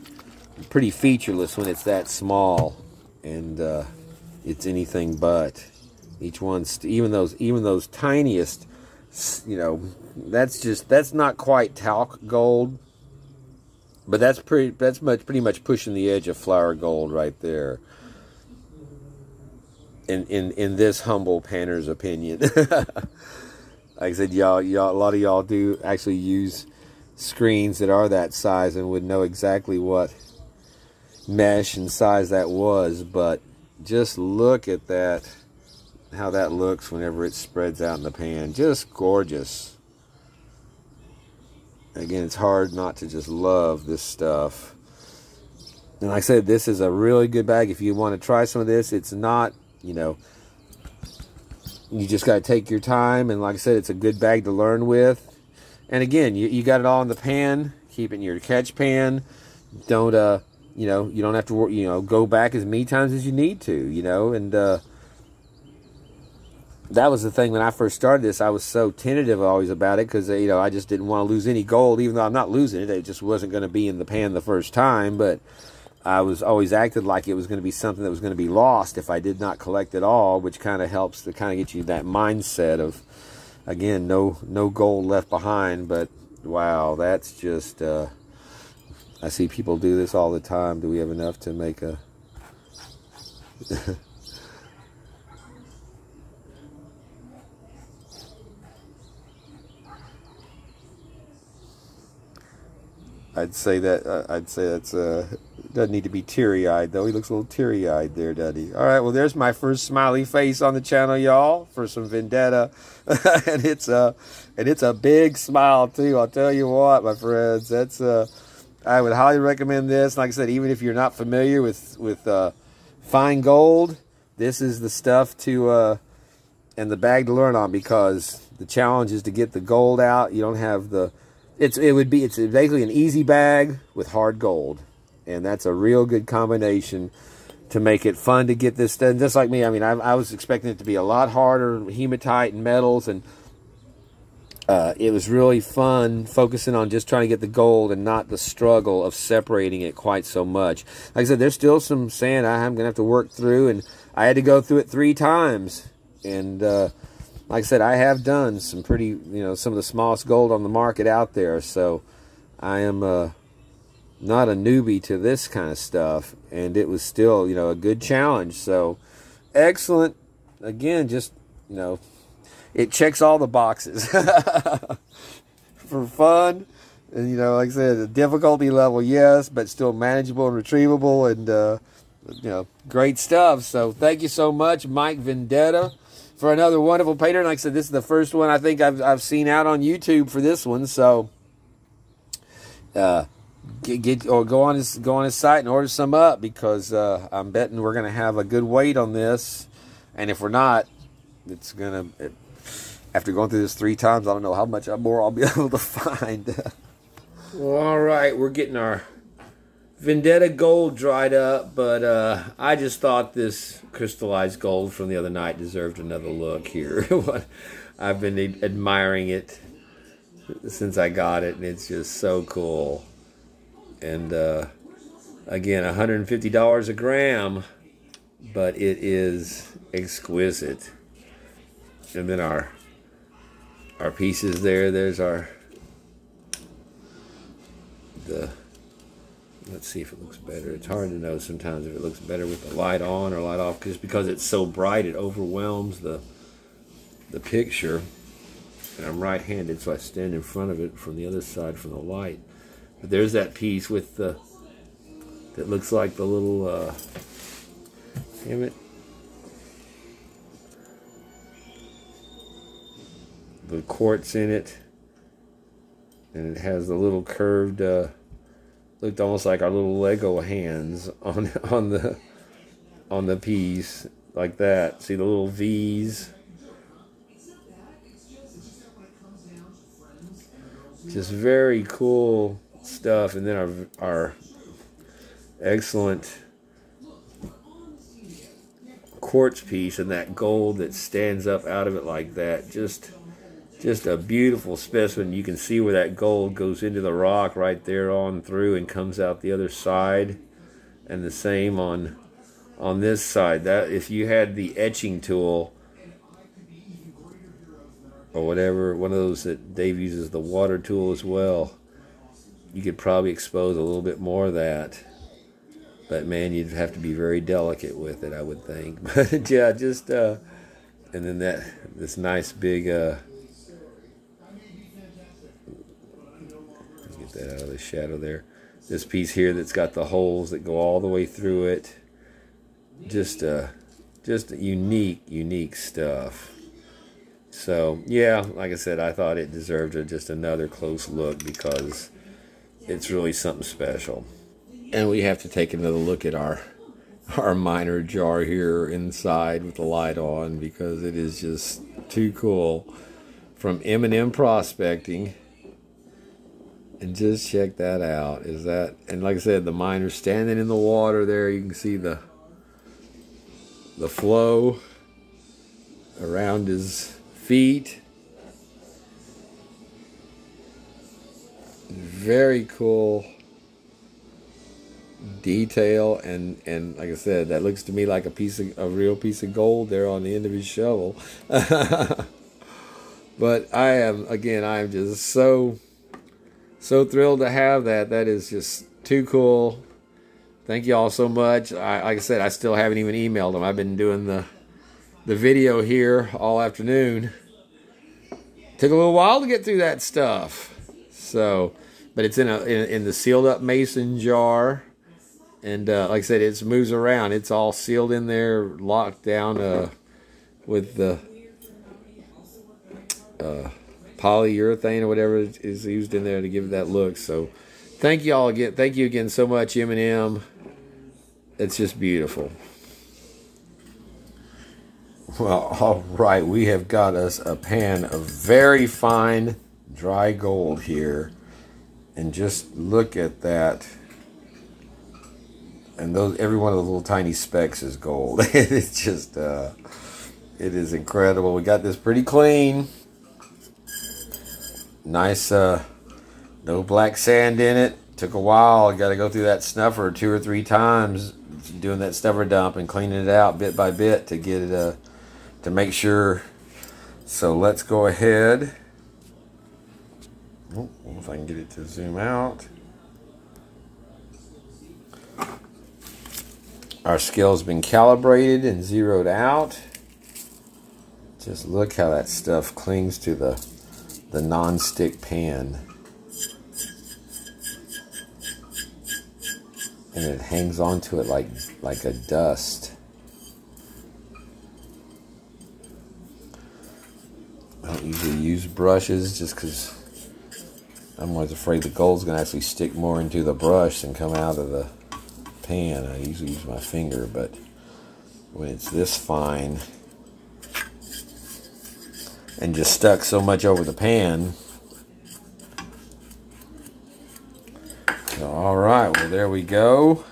pretty featureless when it's that small, and it's anything but. Each one's, even those tiniest, that's not quite talc gold. But that's pretty much pushing the edge of flour gold right there. In this humble panner's opinion. Like I said, y'all, a lot of y'all do actually use screens that are that size and would know exactly what mesh and size that was. But just look at that, how that looks whenever it spreads out in the pan. Just gorgeous. again, it's hard not to just love this stuff. And like I said, this is a really good bag. If you want to try some of this, it's not, you know, you just got to take your time. And like I said, it's a good bag to learn with. And again, you got it all in the pan. Keep it in your catch pan. Don't, you know, you don't have to, you know, go back as many times as you need to, you know. And that was the thing when I first started this. I was so tentative always about it because, you know, I just didn't want to lose any gold, even though I'm not losing it. It just wasn't going to be in the pan the first time. But I was always acted like it was going to be something that was going to be lost if I did not collect it all, which kind of helps to kind of get you that mindset of, again, no gold left behind. But wow, that's just, I see people do this all the time. Do we have enough to make a... I'd say that's doesn't need to be teary-eyed though. He looks a little teary-eyed there, doesn't he? All right, well, there's my first smiley face on the channel, y'all, for some Vendetta, and it's a big smile too. I'll tell you what, my friends, that's I would highly recommend this. Like I said, even if you're not familiar with fine gold, this is the stuff to and the bag to learn on, because the challenge is to get the gold out. You don't have the it's basically an easy bag with hard gold, and that's a real good combination to make it fun to get this done. Just like me, I mean, I was expecting it to be a lot harder, hematite and metals, and it was really fun focusing on just trying to get the gold and not the struggle of separating it quite so much. Like I said, there's still some sand I'm going to have to work through, and I had to go through it 3 times, and like I said, I have done some pretty, you know, some of the smallest gold on the market out there. So I am not a newbie to this kind of stuff. And it was still, you know, a good challenge. So excellent. Again, just, you know, it checks all the boxes for fun. And, you know, like I said, the difficulty level, yes, but still manageable and retrievable, and, you know, great stuff. So thank you so much, Mike Vendetta, for another wonderful paydirt. Like I said, this is the first one I think I've seen out on YouTube for this one. So go on his site and order some up, because I'm betting we're gonna have a good wait on this. And if we're not, it's gonna, after going through this 3 times, I don't know how much more I'll be able to find. Well, all right, we're getting our Vendetta gold dried up, but I just thought this crystallized gold from the other night deserved another look here. I've been admiring it since I got it, and it's just so cool. And again, $150 a gram, but it is exquisite. And then our pieces there. There's let's see if it looks better. It's hard to know sometimes if it looks better with the light on or light off, just because it's so bright it overwhelms the picture. And I'm right-handed, so I stand in front of it from the other side from the light. But there's that piece with that looks like the little damn it, the quartz in it, and it has the little curved looked almost like our little Lego hands on the piece, like that. See the little V's? Just very cool stuff. And then our excellent quartz piece, and that gold that stands up out of it like that. Just a beautiful specimen. You can see where that gold goes into the rock right there on through and comes out the other side. And the same on this side. That if you had the etching tool or whatever, one of those that Dave uses, the water tool as well, you could probably expose a little bit more of that. But man, you'd have to be very delicate with it, I would think. But yeah, just and then this nice big that out of the shadow there. This piece here that's got the holes that go all the way through it. Just unique stuff. So yeah, like I said, I thought it deserved just another close look because it's really something special. And we have to take another look at our miner jar here inside with the light on because it is just too cool. From M&M Prospecting. And just check that out. Is that, and like I said, the miner's standing in the water there. You can see the flow around his feet. Very cool detail, and like I said, that looks to me like a real piece of gold there on the end of his shovel. But I am just so thrilled to have that. That is just too cool. Thank you all so much. Like I said, I still haven't even emailed them. I've been doing the video here all afternoon. Took a little while to get through that stuff. So, but it's in the sealed up mason jar, and like I said, it moves around. It's all sealed in there, locked down with the polyurethane or whatever is used in there to give it that look. So thank you all again. Thank you again so much, M&M. It's just beautiful. Well, all right, we have got us a pan of very fine dry gold here, and just look at that. And every one of those little tiny specks is gold. It's just it is incredible. We got this pretty clean. Nice, no black sand in it. Took a while. Got to go through that snuffer 2 or 3 times, doing that snuffer dump and cleaning it out bit by bit to get it, to make sure. So let's go ahead. Oh, if I can get it to zoom out. Our scale's been calibrated and zeroed out. Just look how that stuff clings to the non-stick pan, and it hangs onto it like a dust. I don't usually use brushes just because I'm always afraid the gold's going to actually stick more into the brush than come out of the pan. I usually use my finger, but when it's this fine and just stuck so much over the pan. So, all right, well, there we go.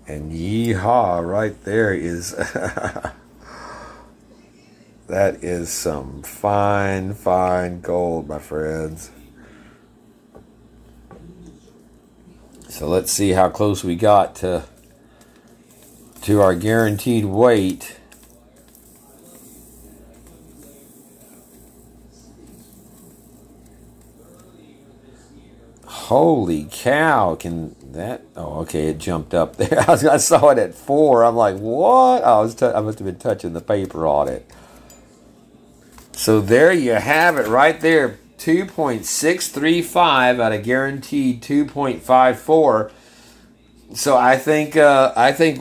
And yeehaw, right there is that is some fine gold, my friends. So let's see how close we got to our guaranteed weight. Holy cow, can that, oh, okay, it jumped up there. I saw it at 4. I'm like, what? I must have been touching the paper on it. So there you have it right there, 2.635 out of guaranteed 2.54. So I think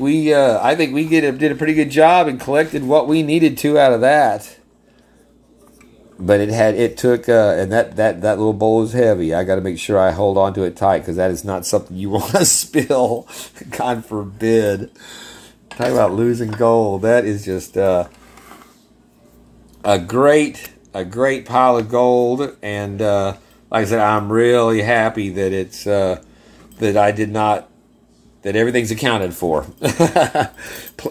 we did a pretty good job and collected what we needed to out of that. But it took and that little bowl is heavy. I got to make sure I hold on to it tight because that is not something you want to spill. God forbid. Talk about losing gold. That is just a great pile of gold. And like I said, I'm really happy that it's that everything's accounted for,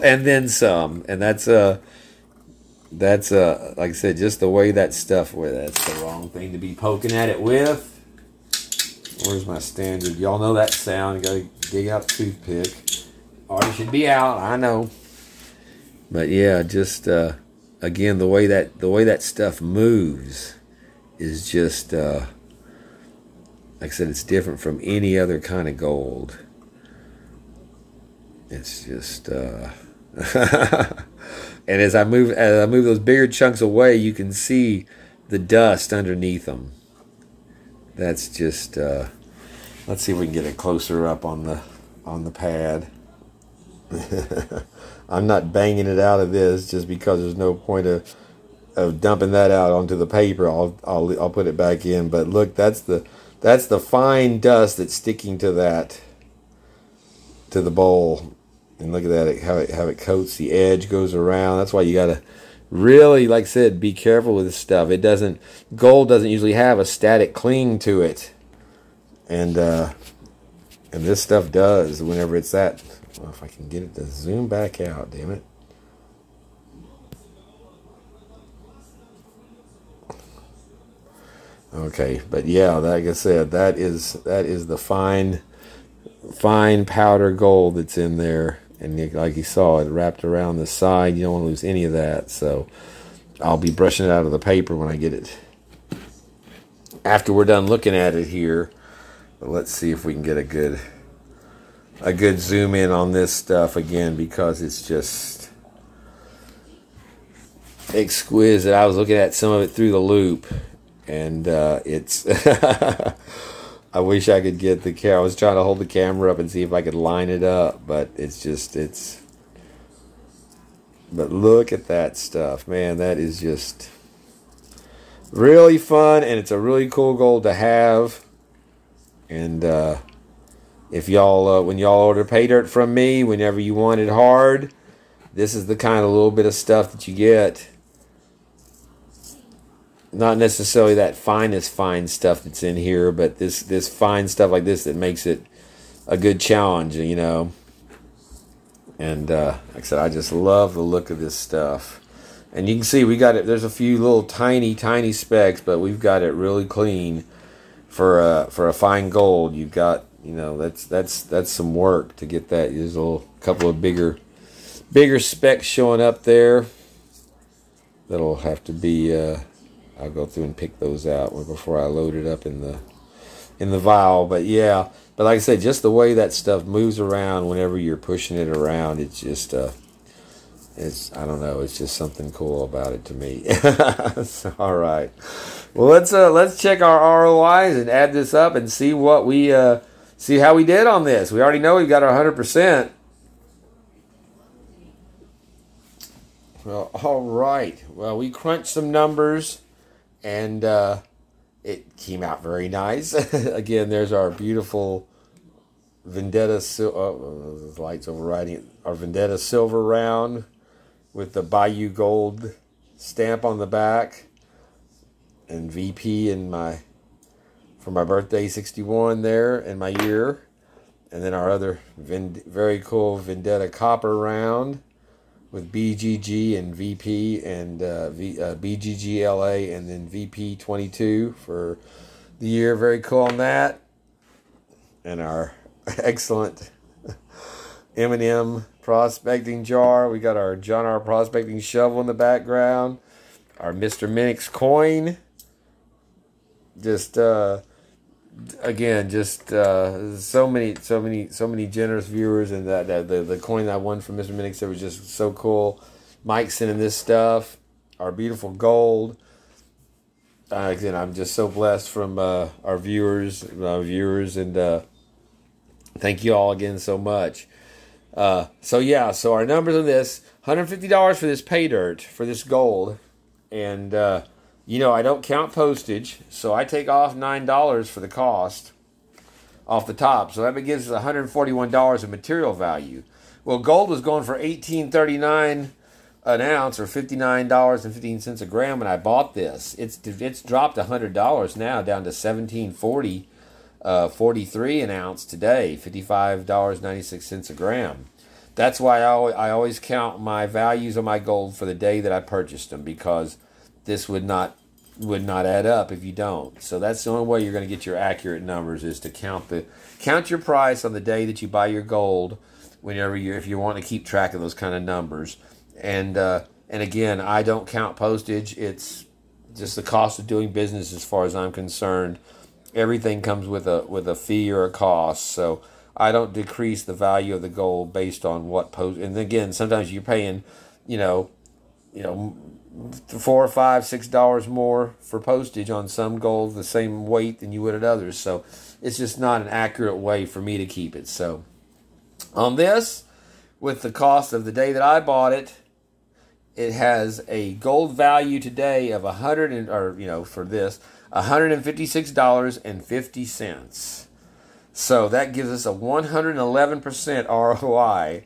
and then some. And that's like I said, just the way that stuff with that's the wrong thing to be poking at it with. Where's my standard? Y'all know that sound. You gotta dig out the toothpick. Already should be out, I know. But yeah, just again, the way that stuff moves is just like I said, it's different from any other kind of gold. It's just and as I move those bigger chunks away, you can see the dust underneath them. That's just let's see if we can get it closer up on the pad. I'm not banging it out of this just because there's no point of of dumping that out onto the paper, I'll put it back in. But look, that's the fine dust that's sticking to the bowl. And look at that, how it coats the edge, goes around. That's why you gotta really, like I said, be careful with this stuff. Gold doesn't usually have a static cling to it, and this stuff does whenever it's that. Well, if I can get it to zoom back out, damn it. Okay, but yeah, like I said, that is the fine powder gold that's in there. And like you saw, it wrapped around the side. You don't want to lose any of that. So I'll be brushing it out of the paper when I get it. After we're done looking at it here, but let's see if we can get a good zoom in on this stuff again, because it's just exquisite. I was looking at some of it through the loop, and it's I wish I could get the camera. I was trying to hold the camera up and see if I could line it up, but but look at that stuff, man. That is just really fun, and it's a really cool gold to have. And if y'all, when y'all order pay dirt from me, whenever you want it hard, this is the kind of little bit of stuff that you get. Not necessarily that finest fine stuff that's in here, but this fine stuff like this that makes it a good challenge, you know. And like I said, I just love the look of this stuff. And you can see we got it. There's a few little tiny specks, but we've got it really clean for a fine gold. You've got, you know, that's some work to get that. There's a couple of bigger specks showing up there. That'll have to be. I'll go through and pick those out before I load it up in the vial. But yeah, but like I said, just the way that stuff moves around whenever you're pushing it around, it's just I don't know, it's just something cool about it to me. So, all right, well, let's check our ROIs and add this up and see what we see how we did on this. We already know we've got our 100%. Well, all right. Well, we crunched some numbers, and it came out very nice. Again, there's our beautiful Vendetta, the lights overriding it. Our Vendetta silver round with the Bayou Gold stamp on the back, and VP for my birthday 61 there in my year. And then our other very cool Vendetta copper round with BGG and VP and BGG LA, and then VP 22 for the year. Very cool on that. And our excellent M&M prospecting jar. We got our John R. prospecting shovel in the background. Our Mr. Minix coin. Just again, just so many generous viewers, and the coin I won from Mr. Minix, that was just so cool. Mike sending this stuff, our beautiful gold. Again, I'm just so blessed from our viewers, and thank you all again so much. So yeah, so our numbers on this: $150 for this pay dirt, for this gold, and you know, I don't count postage, so I take off $9 for the cost off the top. So that gives us $141 of material value. Well, gold was going for $18.39 an ounce, or $59.15 a gram when I bought this. It's dropped $100 now, down to $17.40, 43 an ounce today, $55.96 a gram. That's why I always count my values on my gold for the day that I purchased them, because this would not add up if you don't. So that's the only way you're going to get your accurate numbers, is to count your price on the day that you buy your gold, if you want to keep track of those kind of numbers. And again, I don't count postage. It's just the cost of doing business, as far as I'm concerned. Everything comes with a fee or a cost. So I don't decrease the value of the gold based on what post. And again, sometimes you're paying, you know, $4 or $5, $6 more for postage on some gold the same weight than you would at others. So it's just not an accurate way for me to keep it. So on this, with the cost of the day that I bought it, it has a gold value today of $156.50. So that gives us a 111% ROI.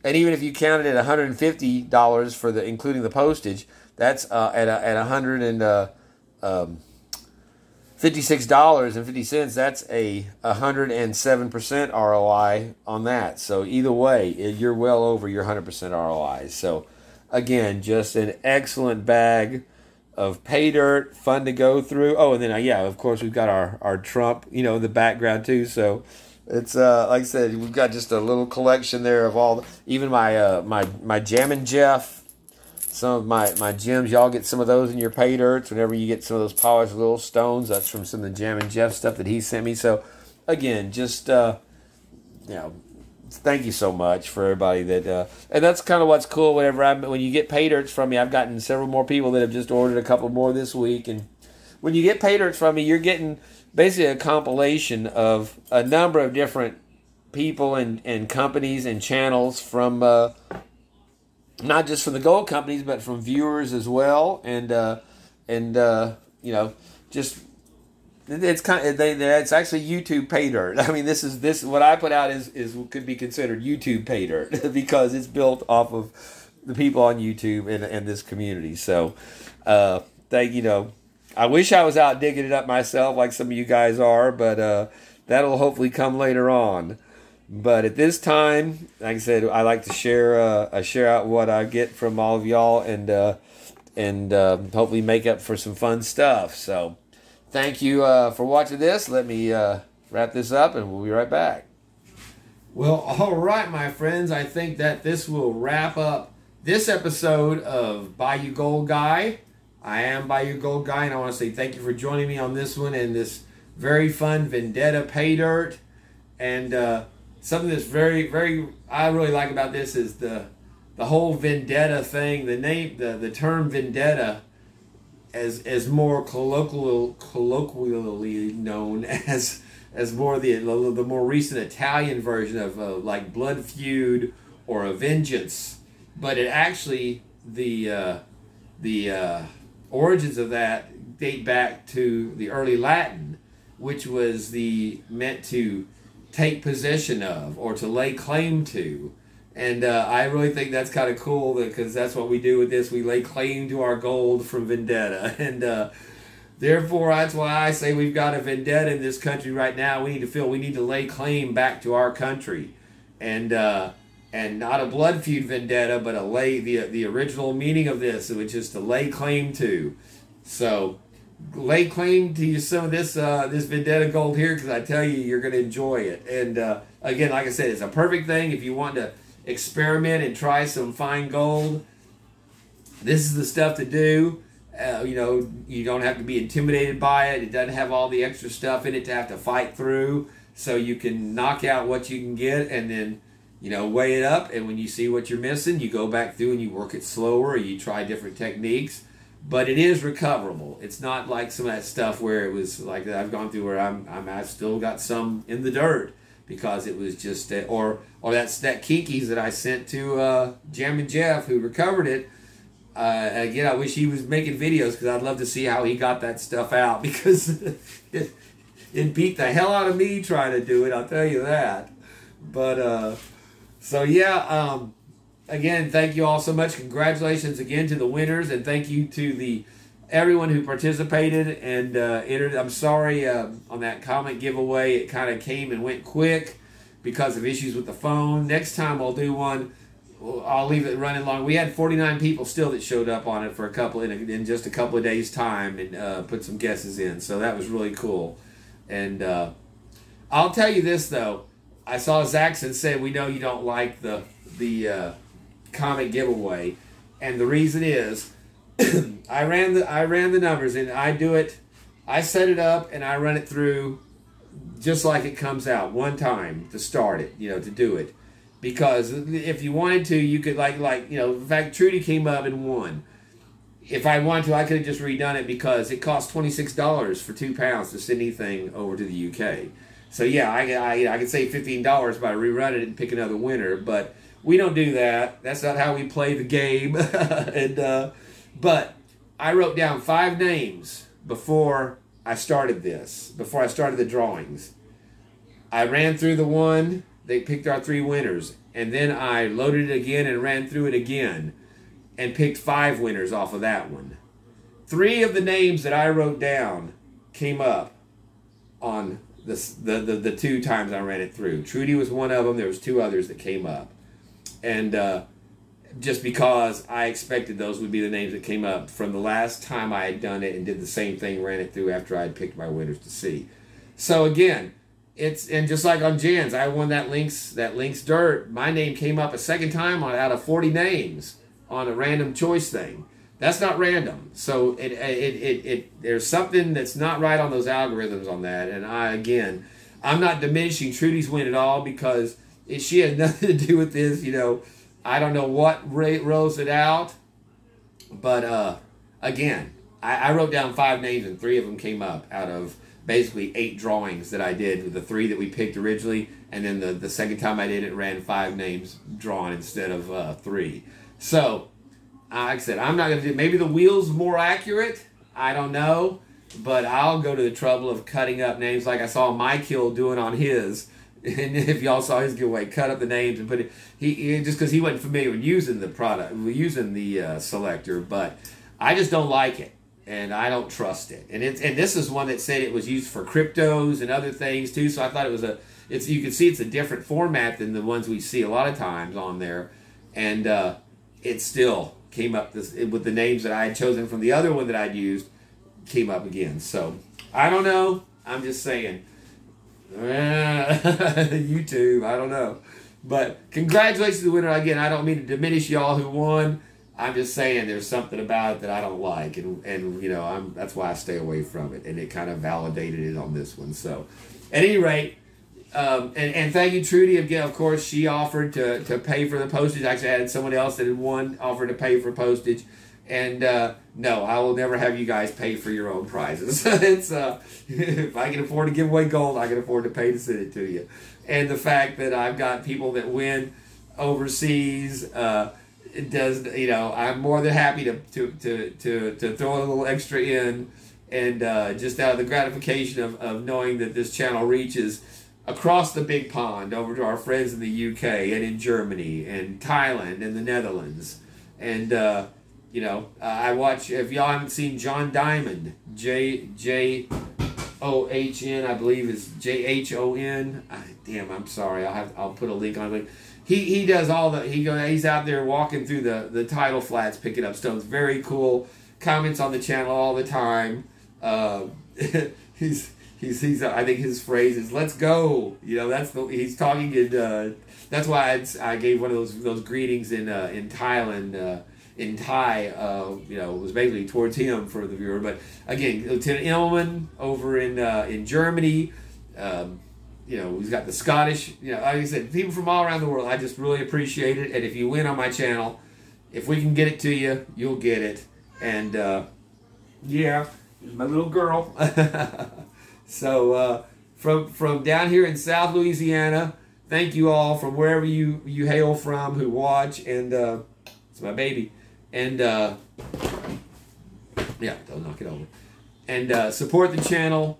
And even if you counted at $150 for the including the postage, that's at $156.50. That's a 107% ROI on that. So either way, you're well over your 100% ROI. So again, just an excellent bag of pay dirt, fun to go through. Oh, and then yeah, of course we've got our Trump, in the background too. So it's like I said, we've got just a little collection there of all, even my Jammin' Jeff, some of my gems. Y'all get some of those in your pay dirts whenever you get some of those polished little stones. That's from some of the Jammin' Jeff stuff that he sent me. So again, just thank you so much for everybody that, and that's kind of what's cool. When you get pay dirts from me, I've gotten several more people that have just ordered a couple more this week. And when you get pay dirts from me, you're getting basically a compilation of a number of different people and companies and channels from not just from the gold companies, but from viewers as well. And just. It's actually YouTube pay dirt. I mean, this what I put out is could be considered YouTube pay dirt because it's built off of the people on YouTube and this community. So, I wish I was out digging it up myself like some of you guys are, but that'll hopefully come later on. But at this time, like I said, I like to share out what I get from all of y'all and hopefully make up for some fun stuff. So. Thank you for watching this. Let me wrap this up and we'll be right back. Well, all right, my friends. I think that this will wrap up this episode of Bayou Gold Guy. I am Bayou Gold Guy, and I want to say thank you for joining me on this one and this very fun Vendetta pay dirt. And something that's very, very I really like about this is the whole Vendetta thing. The term Vendetta, as more colloquially known as more the more recent Italian version of like blood feud or a vengeance, but it actually the origins of that date back to the early Latin, which was meant to take possession of or to lay claim to. And I really think that's kind of cool because that's what we do with this. We lay claim to our gold from Vendetta. And therefore, that's why I say we've got a vendetta in this country right now. We need to lay claim back to our country. And not a blood feud vendetta, but the original meaning of this, which is to lay claim to. So lay claim to some of this Vendetta gold here because I tell you, you're going to enjoy it. And again, like I said, it's a perfect thing if you want to experiment and try some fine gold. This is the stuff to do. You don't have to be intimidated by it. It doesn't have all the extra stuff in it to have to fight through. So you can knock out what you can get and then, weigh it up. And when you see what you're missing, you go back through and you work it slower or you try different techniques. But it is recoverable. It's not like some of that stuff where it was like that I've gone through where I've still got some in the dirt. Because it was just, or that Kiki's that I sent to Jammin' Jeff who recovered it. Again, I wish he was making videos because I'd love to see how he got that stuff out because it beat the hell out of me trying to do it. I'll tell you that. But so yeah, again, thank you all so much. Congratulations again to the winners, and thank you to everyone who participated and entered. I'm sorry on that comment giveaway. It kind of came and went quick because of issues with the phone. Next time I'll do one. I'll leave it running long. We had 49 people still that showed up on it for in just a couple of days' time and put some guesses in. So that was really cool. And I'll tell you this though. I saw Zaxxon say, "We know you don't like the comment giveaway," and the reason is. I ran the numbers and I do it. I set it up and I run it through just like it comes out one time to start it, to do it. Because if you wanted to, you could in fact, Trudy came up and won. If I wanted to, I could have just redone it because it costs $26 for 2 pounds to send anything over to the UK. So yeah, I could save $15 by rerunning it and pick another winner. But we don't do that. That's not how we play the game. But I wrote down 5 names before I started this, before I started the drawings. I ran through the one, they picked our 3 winners, and then I loaded it again and ran through it again and picked 5 winners off of that one. 3 of the names that I wrote down came up on the 2 times I ran it through. Trudy was one of them. There was 2 others that came up. And just because I expected those would be the names that came up from the last time I had done it and did the same thing, ran it through after I had picked my winners to see. So again, and just like on Jan's, I won that Links Dirt. My name came up a second time out of 40 names on a random choice thing. That's not random. So there's something that's not right on those algorithms on that. And I'm not diminishing Trudy's win at all, because she has nothing to do with this. You know, I don't know what rolls it out. But again, I wrote down 5 names and 3 of them came up out of basically 8 drawings that I did, with the 3 that we picked originally, and then the second time I did it, ran 5 names drawn instead of 3. So, like I said, I'm not going to do, maybe the wheel's more accurate, I don't know, but I'll go to the trouble of cutting up names like I saw Mike Hill doing on his. And if y'all saw his giveaway, cut up the names and put it, he just because he wasn't familiar with using the product, using the selector, but I just don't like it. And I don't trust it. And this is one that said it was used for cryptos and other things too. So I thought it was you can see it's a different format than the ones we see a lot of times on there. And it still came up with the names that I had chosen from the other one that I'd used, came up again. So I don't know. I'm just saying. YouTube, I don't know. But congratulations to the winner again. I don't mean to diminish y'all who won. I'm just saying there's something about it that I don't like, and you know, that's why I stay away from it, and it kind of validated it on this one. So, at any rate, and thank you, Trudy, again. Of course, she offered to pay for the postage. Actually, I had someone else that had won offered to pay for postage, and no, I will never have you guys pay for your own prizes. It's if I can afford to give away gold, I can afford to pay to send it to you. And the fact that I've got people that win overseas. It does, you know, I'm more than happy to throw a little extra in, and just out of the gratification of knowing that this channel reaches across the big pond over to our friends in the UK and in Germany and Thailand and the Netherlands. And you know, I watch, if y'all haven't seen John Diamond, J-O-H-N, I believe is J-H-O-N. Damn, I'm sorry. I'll put a link on it. He does all the, he's out there walking through the tidal flats picking up stones. Very cool. Comments on the channel all the time. He's I think his phrase is "Let's go." You know, he's talking in. That's why I gave one of those greetings in Thailand. In Thai, you know, it was basically towards him for the viewer. But again, Lieutenant Illman over in Germany. You know, he's got the Scottish, you know, like I said, people from all around the world. I just really appreciate it. And if you win on my channel, if we can get it to you, you'll get it. And, yeah, here's my little girl. So, from down here in South Louisiana, thank you all from wherever you hail from who watch. And, it's my baby. And, yeah, don't knock it over. And, support the channel.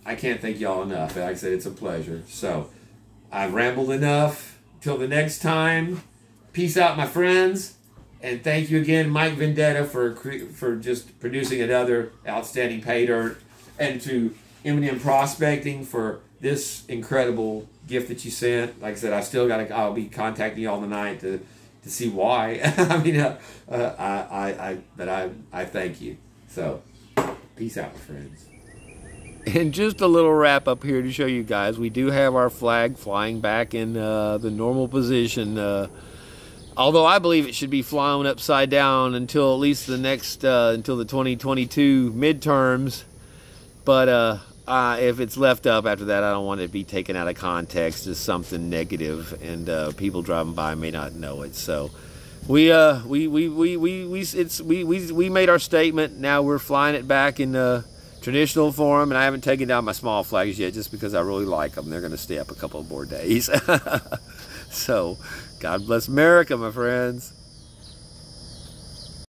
I can't thank y'all enough. Like I said, it's a pleasure. So, I've rambled enough. Till the next time, peace out, my friends. And thank you again, Mike Vendetta, for just producing another outstanding pay dirt. And to Eminem Prospecting for this incredible gift that you sent. Like I said, I'll be contacting y'all tonight to see why. I mean, I thank you. So, peace out, my friends. And just a little wrap up here to show you guys, we do have our flag flying back in the normal position. Although I believe it should be flying upside down until at least the next, until the 2022 midterms. But if it's left up after that, I don't want it to be taken out of context as something negative, and people driving by may not know it. So we made our statement. Now we're flying it back in traditional form, and I haven't taken down my small flags yet just because I really like them. They're going to stay up a couple more days. So, God bless America, my friends.